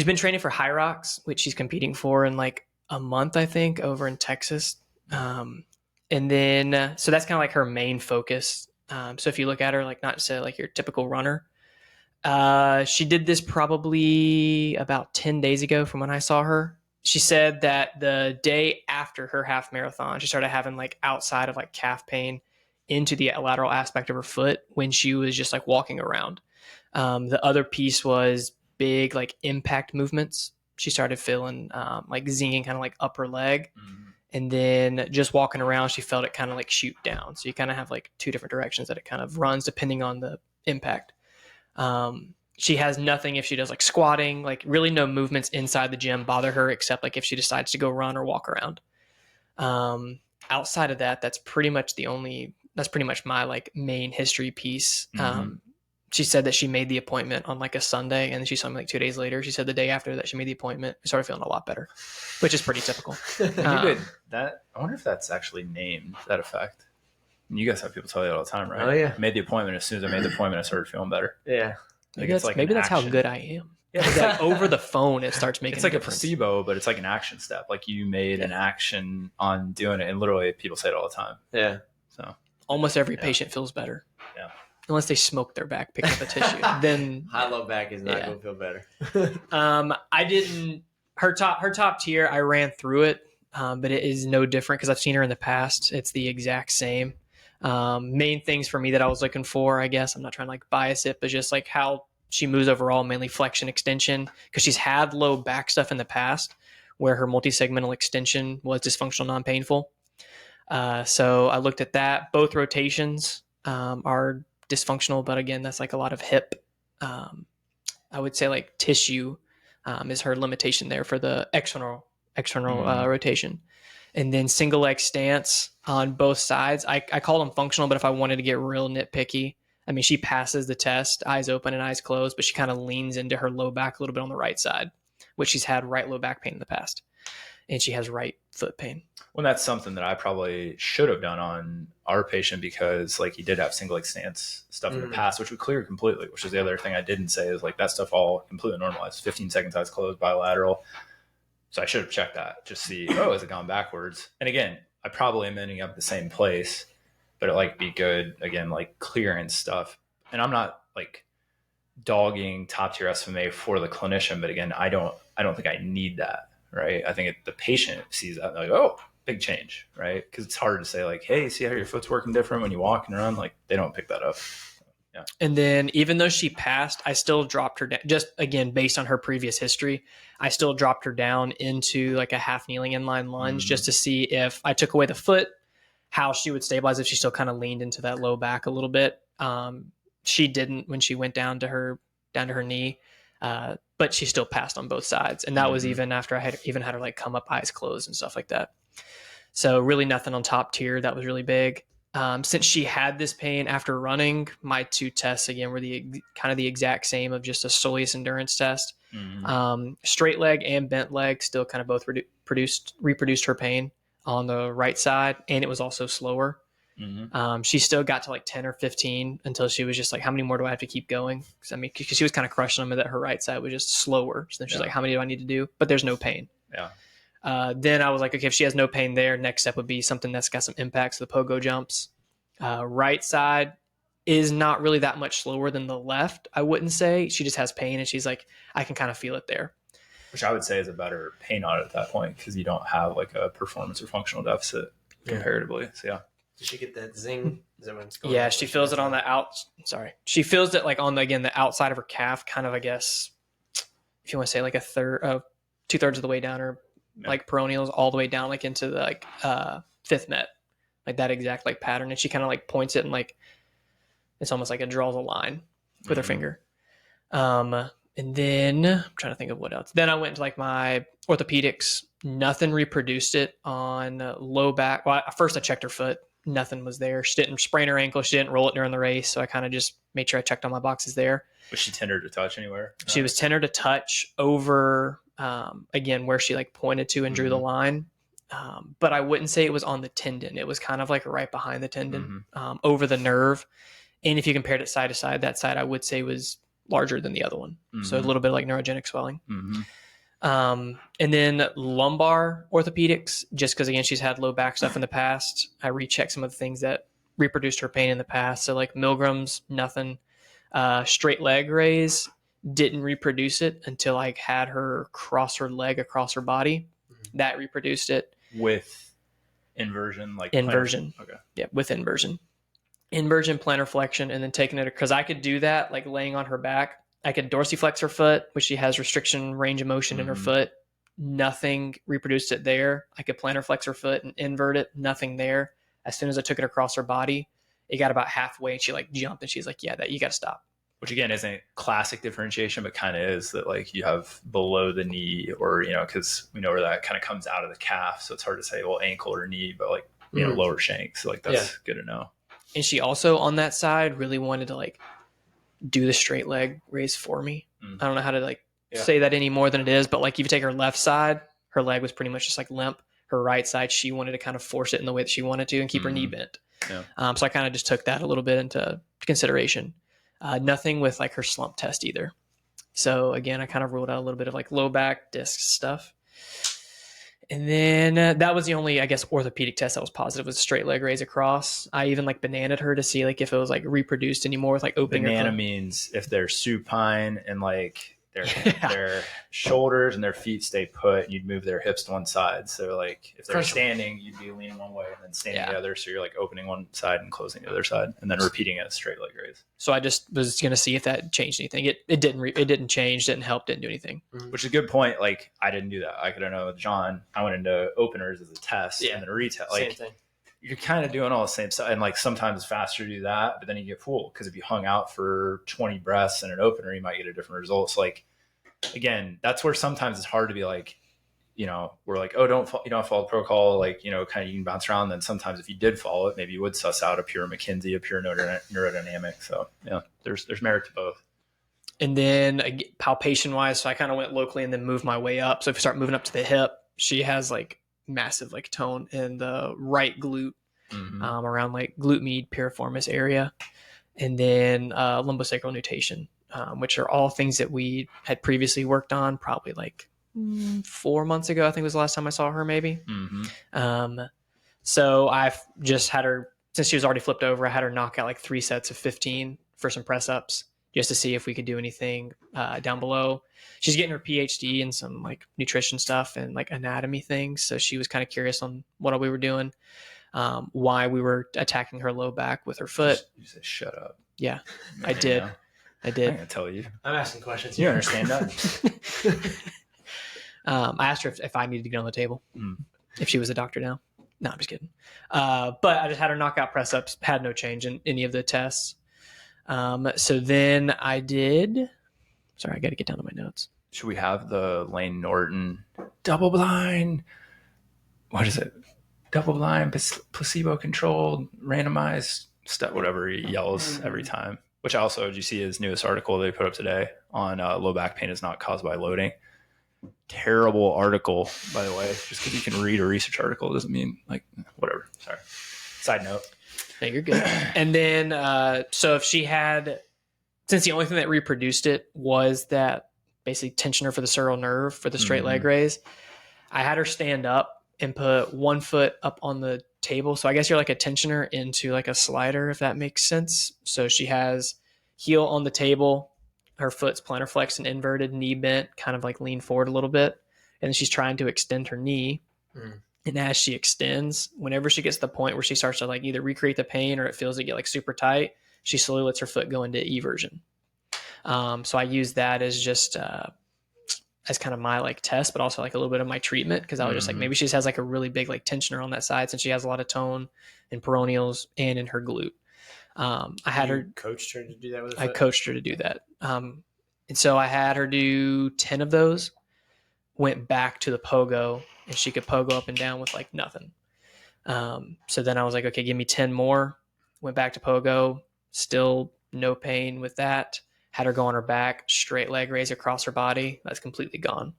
been training for High Rocks, which she's competing for in like a month, I think, over in Texas. And then, so that's kind of like her main focus. So if you look at her, like not necessarily like your typical runner, she did this probably about 10 days ago from when I saw her. She said that the day after her half marathon, she started having like outside of like calf pain into the lateral aspect of her foot when she was just like walking around. The other piece was big like impact movements. She started feeling like zinging kind of like upper leg. And then just walking around, she felt it kind of like shoot down. So you kind of have like two different directions that it kind of runs depending on the impact. She has nothing if she does like squatting, like really no movements inside the gym bother her except like if she decides to go run or walk around. Outside of that, that's pretty much my like main history piece. She said that she made the appointment on like a Sunday and then she saw me like 2 days later. She said the day after that she made the appointment, I started feeling a lot better, which is pretty typical. I wonder if that's actually named, that effect. You guys have people tell you that all the time, right? Oh yeah. Made the appointment. As soon as I made the appointment, I started feeling better. Yeah. Maybe that's how good I am. Yeah, it's like over the phone, it starts making. It's like a placebo, but it's like an action step. Like you made an action on doing it, and literally people say it all the time. Yeah. So almost every patient feels better. Yeah. Unless they smoke their back, pick up a tissue, then high low back is not going to feel better. I didn't. Her top tier, I ran through it, but it is no different because I've seen her in the past. It's the exact same. Main things for me that I was looking for, I guess, I'm not trying to like bias it, but just like how she moves overall, mainly flexion extension, because she's had low back stuff in the past where her multi-segmental extension was dysfunctional, non-painful. So I looked at that. Both rotations are dysfunctional, but again, that's like a lot of hip. I would say like tissue is her limitation there for the external rotation. And then single leg stance on both sides. I call them functional, but if I wanted to get real nitpicky, I mean, she passes the test, eyes open and eyes closed, but she kind of leans into her low back a little bit on the right side, which she's had right low back pain in the past, and she has right foot pain. Well, that's something that I probably should have done on our patient, because like he did have single leg stance stuff in the past, which we cleared completely, which is the other thing I didn't say, is like that stuff all completely normalized. 15 seconds eyes closed, bilateral. So I should have checked that, just see, has it gone backwards? And again, I probably am ending up the same place, but it like be good, again, like clearance stuff. And I'm not like dogging top tier SMA for the clinician, but again, I don't think I need that. Right. I think the patient sees that and they're like, big change. Right. Because it's hard to say like, hey, see how your foot's working different when you walk and run. Like they don't pick that up. Yeah. And then even though she passed, I still dropped her down, just again, based on her previous history, I still dropped her down into like a half kneeling inline lunge just to see if I took away the foot, how she would stabilize if she still kind of leaned into that low back a little bit. She didn't when she went down to her knee. But she still passed on both sides. And that was even after I had her like come up eyes closed and stuff like that. So really nothing on top tier. That was really big. Since she had this pain after running, my 2 tests again were the kind of the exact same of just a soleus endurance test. Straight leg and bent leg still kind of both reproduced her pain on the right side. And it was also slower. She still got to like 10 or 15 until she was just like, how many more do I have to keep going? Because she was kind of crushing them, that her right side was just slower. So then she's like, how many do I need to do? But there's no pain. Then I was like, okay, if she has no pain there, next step would be something that's got some impacts, the pogo jumps. Right side is not really that much slower than the left, I wouldn't say. She just has pain, and she's like, I can kind of feel it there. Which I would say is a better pain audit at that point, because you don't have like a performance or functional deficit comparatively. So yeah. Did she get that zing? Is that when it's going? Yeah, she feels it on the she feels it like on the outside of her calf, kind of, I guess, if you want to say like a third of 2/3 of the way down her like peroneals, all the way down like into the like fifth met, like that exact like pattern. And she kind of like points it and like it's almost like it draws a line with her finger. And then I'm trying to think of what else. Then I went to like my orthopedics. Nothing reproduced it on low back. Well, first I checked her foot. Nothing was there. She didn't sprain her ankle. She didn't roll it during the race. So I kind of just made sure I checked all my boxes there. Was she tender to touch anywhere? She was tender to touch over, again, where she like pointed to and drew the line. But I wouldn't say it was on the tendon. It was kind of like right behind the tendon, over the nerve. And if you compared it side to side, that side I would say was larger than the other one. So a little bit like neurogenic swelling. And then lumbar orthopedics, just because again, she's had low back stuff in the past. I rechecked some of the things that reproduced her pain in the past. So like Milgram's, nothing. Straight leg raise, didn't reproduce it until I had her cross her leg across her body. That reproduced it. With inversion, like inversion. Plantar? Okay. Yeah, with inversion. Inversion, plantar flexion, and then taking it, because I could do that like laying on her back. I could dorsiflex her foot, which she has restriction range of motion in her foot. Nothing reproduced it there. I could plantar flex her foot and invert it. Nothing there. As soon as I took it across her body, it got about halfway and she like jumped and she's like, yeah, that you got to stop. Which again isn't classic differentiation, but kind of is that like you have below the knee, or, you know, because we know where that kind of comes out of the calf. So it's hard to say, well, ankle or knee, but like, you know, lower shank. So like that's good to know. And she also on that side really wanted to like do the straight leg raise for me. I don't know how to like say that any more than it is, but like if you take her left side, her leg was pretty much just like limp. Her right side, she wanted to kind of force it in the way that she wanted to and keep her knee bent. So I kind of just took that a little bit into consideration. Nothing with like her slump test either. So again, I kind of ruled out a little bit of like low back disc stuff. And then that was the only, I guess, orthopedic test that was positive, was a straight leg raise across. I even like bananaed her to see like if it was like reproduced anymore with like opening. Banana means if they're supine and like their shoulders and their feet stay put, you'd move their hips to one side. So like if they're standing, you'd be leaning one way and then standing the other. So you're like opening one side and closing the other side, and then repeating it as straight leg raise. So I just was going to see if that changed anything. It didn't change, didn't help, didn't do anything. Which is a good point. Like I didn't do that. I could have known with John. I went into openers as a test and then a retest. Like, same thing. You're kind of doing all the same stuff. And like sometimes it's faster to do that, but then you get fooled because if you hung out for 20 breaths in an opener, you might get a different result. So like, again, that's where sometimes it's hard to be like, you know, we're like, oh, don't follow the protocol. Like, you know, kind of you can bounce around. Then sometimes if you did follow it, maybe you would suss out a pure McKinsey, a pure neurodynamic. So yeah, there's merit to both. And then palpation wise, so I kind of went locally and then moved my way up. So if you start moving up to the hip, she has like massive like tone in the right glute, around like glute med piriformis area. And then lumbosacral nutation, which are all things that we had previously worked on probably like 4 months ago. I think was the last time I saw her maybe. So I've just had her, since she was already flipped over, I had her knock out like 3 sets of 15 for some press ups just to see if we could do anything down below. She's getting her PhD in some like nutrition stuff and like anatomy things. So she was kind of curious on what all we were doing, why we were attacking her low back with her foot. You said, shut up. Yeah, I did. I did. I'm going to tell you. I'm asking questions. You understand that? I asked her if I needed to get on the table, if she was a doctor now. No, I'm just kidding. But I just had her knock out press ups, had no change in any of the tests. So then I did, sorry, I got to get down to my notes. Should we have the Lane Norton double blind? What is it? Double blind, placebo controlled, randomized stuff, whatever he yells every time. Which also, did you see his newest article they put up today on low back pain is not caused by loading? Terrible article, by the way. Just because you can read a research article doesn't mean like whatever. Sorry. Side note. No, you're good. And then, so if she had, since the only thing that reproduced it was that basically tensioner for the sural nerve for the straight leg raise, I had her stand up and put one foot up on the table. So I guess you're like a tensioner into like a slider, if that makes sense. So she has heel on the table, her foot's plantar flexed and inverted, knee bent, kind of like lean forward a little bit. And then she's trying to extend her knee. And as she extends, whenever she gets to the point where she starts to like either recreate the pain or it feels it get like super tight, she slowly lets her foot go into eversion. So I use that as just as kind of my like test, but also like a little bit of my treatment, because I was just like, maybe she just has like a really big like tensioner on that side since she has a lot of tone in peroneals and in her glute. I had her coached her to do that with her I foot? coached her to do that. And so I had her do 10 of those, went back to the pogo, and she could pogo up and down with like nothing. So then I was like, okay, give me 10 more. Went back to pogo, still no pain with that. Had her go on her back, straight leg raise across her body. That's completely gone.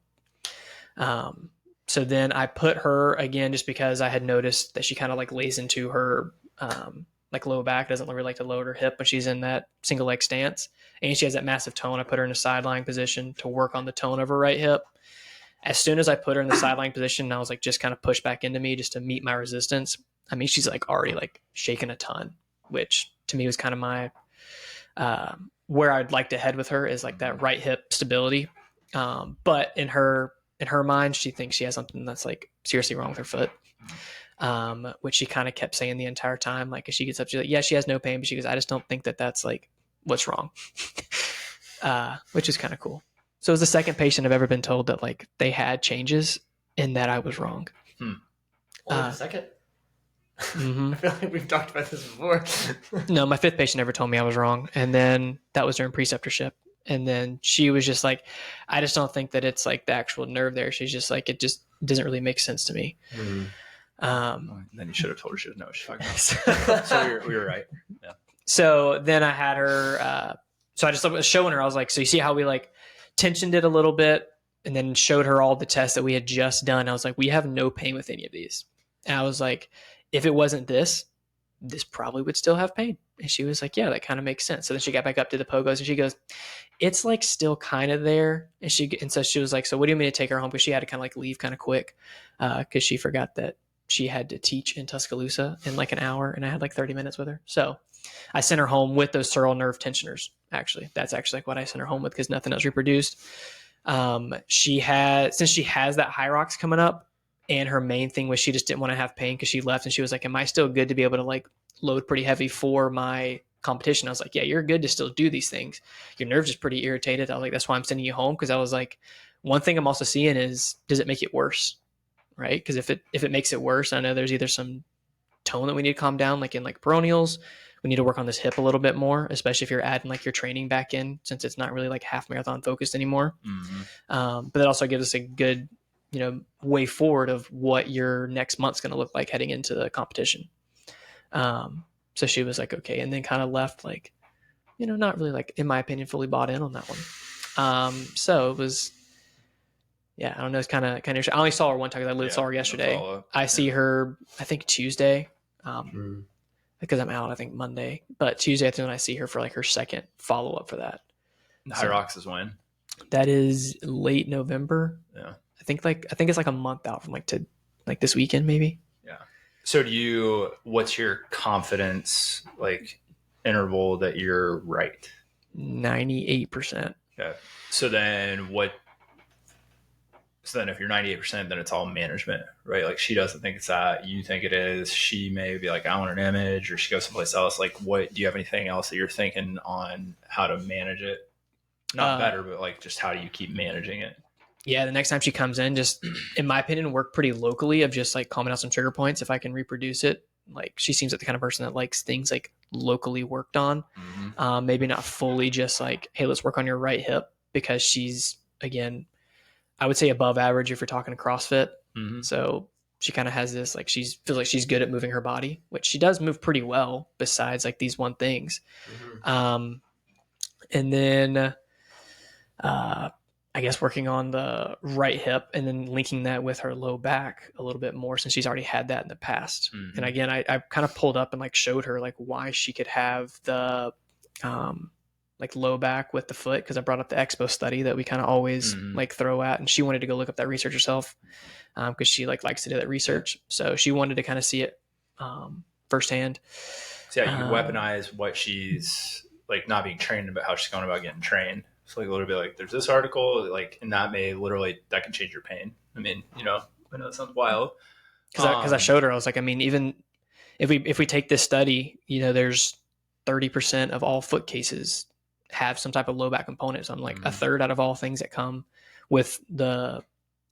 So then I put her again, just because I had noticed that she kind of like lays into her like low back, doesn't really like to load her hip when she's in that single leg stance. And she has that massive tone. I put her in a sideline position to work on the tone of her right hip. As soon as I put her in the sideline position, I was like, just kind of push back into me just to meet my resistance. I mean, she's like already like shaking a ton, which to me was kind of my, where I'd like to head with her is like that right hip stability. But in her mind, she thinks she has something that's like seriously wrong with her foot. Which she kind of kept saying the entire time. Like, as she gets up, she's like, yeah, she has no pain, but she goes, I just don't think that that's like what's wrong. Which is kind of cool. So it was the second patient I've ever been told that like they had changes and that I was wrong. Only the second? I feel like we've talked about this before. No, my fifth patient never told me I was wrong. And then that was during preceptorship. And then she was just like, I just don't think that it's like the actual nerve there. She's just like, it just doesn't really make sense to me. Then you should have told her she was no. She's fucking. So we were right. Yeah. So then I had her. So I just was showing her. I was like, so you see how we like tensioned it a little bit, and then showed her all the tests that we had just done. I was like, we have no pain with any of these. And I was like, if it wasn't this probably would still have pain. And she was like, yeah, that kind of makes sense. So then she got back up to the pogos and she goes, it's like still kind of there. And so she was like, so what do you mean to take her home? Because she had to kind of like leave kind of quick because she forgot that she had to teach in Tuscaloosa in like an hour, and I had like 30 minutes with her. So I sent her home with those sural nerve tensioners. Actually, that's actually like what I sent her home with, because nothing else reproduced. Since she has that Hyrox coming up, and her main thing was she just didn't want to have pain because she left, and she was like, am I still good to be able to like load pretty heavy for my competition? I was like, yeah, you're good to still do these things. Your nerves is pretty irritated. I was like, that's why I'm sending you home. Because I was like, one thing I'm also seeing is, does it make it worse? Right? Because if it makes it worse, I know there's either some tone that we need to calm down, like in like peroneals. We need to work on this hip a little bit more, especially if you're adding like your training back in, since it's not really like half marathon focused anymore. But that also gives us a good, way forward of what your next month's going to look like heading into the competition. So she was like, okay. And then kind of left like, not really like, in my opinion, fully bought in on that one. So it was, I don't know. It's kind of interesting. I only saw her one time because I literally saw her yesterday. I see her, I think Tuesday, because I'm out, I think Monday, but Tuesday afternoon I see her for like her second follow up for that. High Rocks is when? That is late November. Yeah. I think it's like a month out from to this weekend maybe. Yeah. So what's your confidence interval that you're right? 98%. Okay. So then if you're 98%, then it's all management, right? Like she doesn't think it's that, you think it is. She may be like, I want an image, or she goes someplace else. Like, what do you have anything else that you're thinking on how to manage it? Not better, but just how do you keep managing it? Yeah, the next time she comes in, just in my opinion, work pretty locally of just calming out some trigger points if I can reproduce it. Like she seems like the kind of person that likes things locally worked on. Mm-hmm. Maybe not fully just hey, let's work on your right hip, because she's, again, I would say above average if you're talking to CrossFit. Mm-hmm. So she kind of has this, she feels like she's good at moving her body, which she does move pretty well besides these one things. Mm-hmm. And then I guess working on the right hip and then linking that with her low back a little bit more, since she's already had that in the past. Mm-hmm. And again, I kind of pulled up and showed her why she could have the low back with the foot, because I brought up the Expo study that we kind of always throw at, and she wanted to go look up that research herself because she likes to do that research. So she wanted to kind of see it firsthand. So yeah, you weaponize what she's not being trained about, how she's going about getting trained. So a little bit there's this article, and that may that can change your pain. I mean, I know it sounds wild. Because I showed her, I was like, I mean, even if we take this study, there's 30% of all foot cases have some type of low back component. So I'm a third out of all things that come with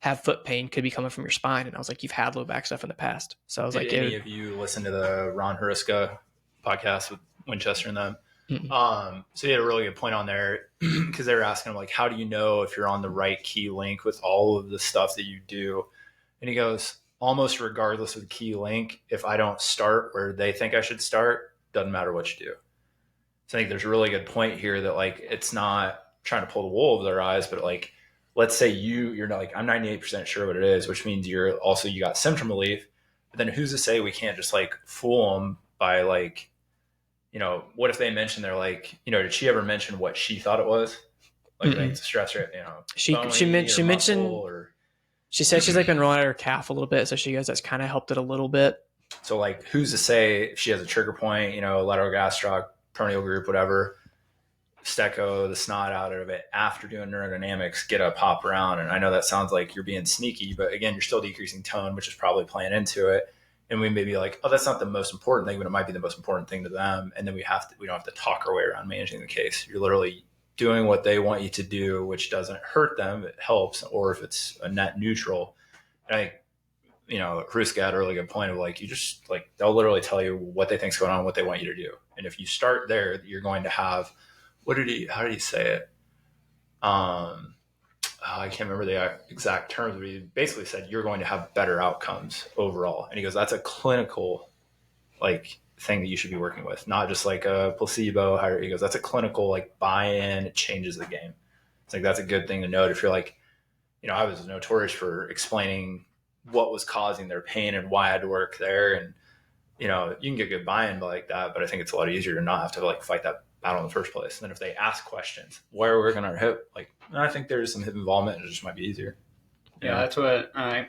have foot pain could be coming from your spine. And I was like, you've had low back stuff in the past. So I was Did any of you listen to the Ron Huriska podcast with Winchester and them? Mm-hmm. So he had a really good point on there, because they were asking him how do you know if you're on the right key link with all of the stuff that you do? And he goes, almost regardless of the key link, if I don't start where they think I should start, doesn't matter what you do. So I think there's a really good point here that it's not trying to pull the wool over their eyes, but let's say you're not I'm 98% sure what it is, which means you got symptom relief, but then who's to say we can't just fool them by what if they mention they're did she ever mention what she thought it was? It's a stress rate, she mentioned, she said she's been rolling out her calf a little bit. So she goes, that's kind of helped it a little bit. So who's to say if she has a trigger point, lateral gastroc, peroneal group, whatever, Stecco, the snot out of it after doing neurodynamics, get up, hop around. And I know that sounds like you're being sneaky, but again, you're still decreasing tone, which is probably playing into it. And we may be oh, that's not the most important thing, but it might be the most important thing to them. And then we don't have to talk our way around managing the case. You're literally doing what they want you to do, which doesn't hurt them. It helps. Or if it's a net neutral. And I think, Hruska had a really good point of you just they'll literally tell you what they think's going on, what they want you to do. And if you start there, you're going to have, how did he say it? I can't remember the exact terms, but he basically said you're going to have better outcomes overall. And he goes, that's a clinical thing that you should be working with, not just a placebo. He goes, that's a clinical buy-in. It changes the game. It's that's a good thing to note. If you're I was notorious for explaining what was causing their pain and why I had to work there. And, you can get good buy-in like that, but I think it's a lot easier to not have to fight that battle in the first place. And then if they ask questions, why are we working on our hip? I think there's some hip involvement, and it just might be easier. Yeah, that's what 5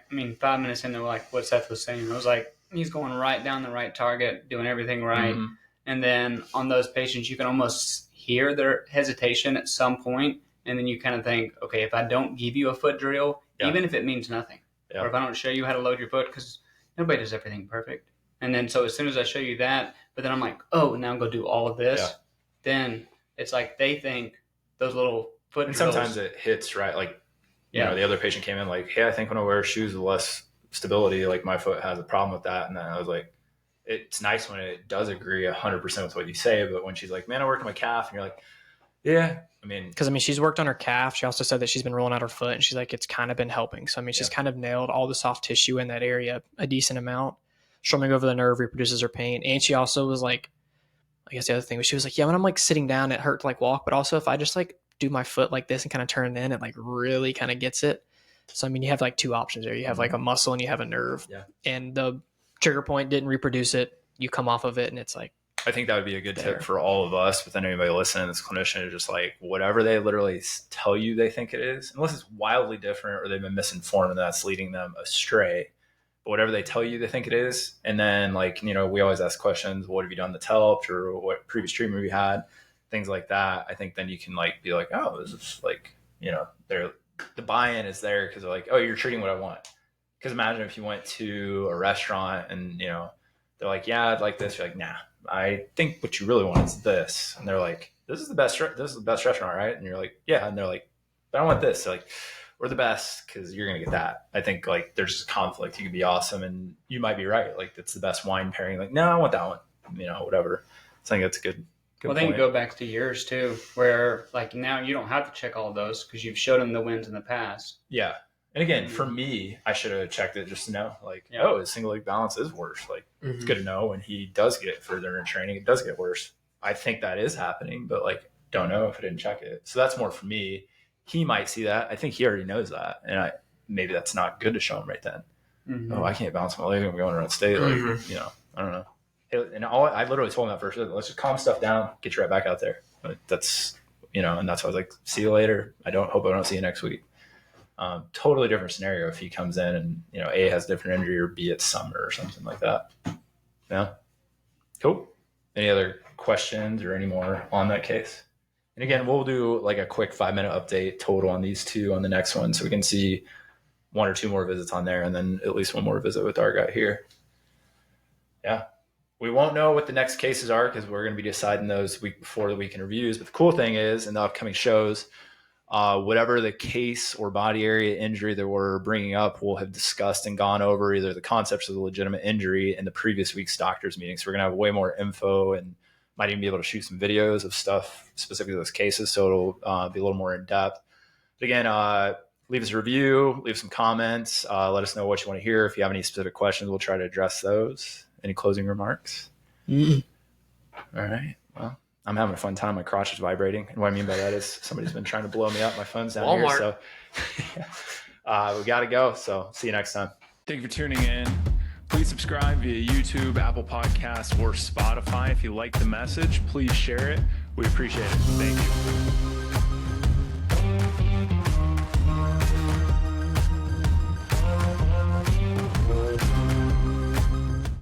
minutes into what Seth was saying, I was he's going right down the right target, doing everything right. Mm-hmm. And then on those patients, you can almost hear their hesitation at some point, and then you kind of think, okay, if I don't give you a foot drill, even if it means nothing, or if I don't show you how to load your foot, because nobody does everything perfect. And then so as soon as I show you that, but then I'm oh, now go do all of this, then it's they think those little foot and drills. Sometimes it hits right. The other patient came in hey, I think when I wear shoes with less stability, my foot has a problem with that. And then I was it's nice when it does agree 100% with what you say, but when she's man, I worked on my calf, and you're yeah, because she's worked on her calf. She also said that she's been rolling out her foot, and she's it's kind of been helping. So she's kind of nailed all the soft tissue in that area a decent amount. Strumming over the nerve reproduces her pain, and she also was I guess the other thing was she was like, yeah, when I'm like sitting down, it hurt to like walk, but also if I just like do my foot like this and kind of turn it in, it like really kind of gets it. So, I mean, you have like two options there. You have like a muscle and you have a nerve, and the trigger point didn't reproduce it. You come off of it and it's like, I think that would be a good tip for all of us, but then anybody listening, this clinician is just like, whatever they literally tell you they think it is, unless it's wildly different or they've been misinformed and that's leading them astray. But whatever they tell you they think it is. And then like, you know, we always ask questions, what have you done that's helped, or what previous treatment have you had, things like that. I think then you can like be like, oh, this is like, you know, the buy-in is there because they're like, oh, you're treating what I want. Because imagine if you went to a restaurant and, you know, they're like, yeah, I'd like this. You're like, nah, I think what you really want is this. And they're like, this is the best restaurant, right? And you're like, yeah. And they're like, but I want this. They're like, we're the best because you're going to get that. I think like there's just a conflict. You could be awesome and you might be right. Like that's the best wine pairing. Like, no, I want that one, you know, whatever. So I think that's a good well, then you go back to yours too, where like now you don't have to check all of those because you've showed them the wins in the past. Yeah. And again, for me, I should have checked it just to know, like, oh, his single leg balance is worse. Like, it's good to know when he does get further in training, it does get worse. I think that is happening, but like, don't know if I didn't check it. So that's more for me. He might see that. I think he already knows that. And maybe that's not good to show him right then. Oh, I can't balance my leg. I'm going around state. Like, you know, I don't know. And I literally told him that first, let's just calm stuff down, get you right back out there. But that's, you know, and that's why I was like, see you later. Hope I don't see you next week. Totally different scenario if he comes in and, you know, A, has different injury or B, it's summer or something like that. Yeah. Cool. Any other questions or any more on that case? And again, we'll do like a quick 5-minute update total on these two on the next one. So we can see 1 or 2 more visits on there and then at least 1 more visit with our guy here. Yeah. We won't know what the next cases are because we're going to be deciding those week before the weekend reviews. But the cool thing is in the upcoming shows, whatever the case or body area injury that we're bringing up, we'll have discussed and gone over either the concepts of the legitimate injury in the previous week's doctor's meeting. So we're going to have way more info and might even be able to shoot some videos of stuff specific to those cases. So it'll be a little more in depth. But again, leave us a review, leave some comments, let us know what you want to hear. If you have any specific questions, we'll try to address those. Any closing remarks? All right. Well, I'm having a fun time. My crotch is vibrating. And what I mean by that is somebody's been trying to blow me up. My phone's down here. So we got to go. So see you next time. Thank you for tuning in. Please subscribe via YouTube, Apple Podcasts, or Spotify. If you like the message, please share it. We appreciate it. Thank you.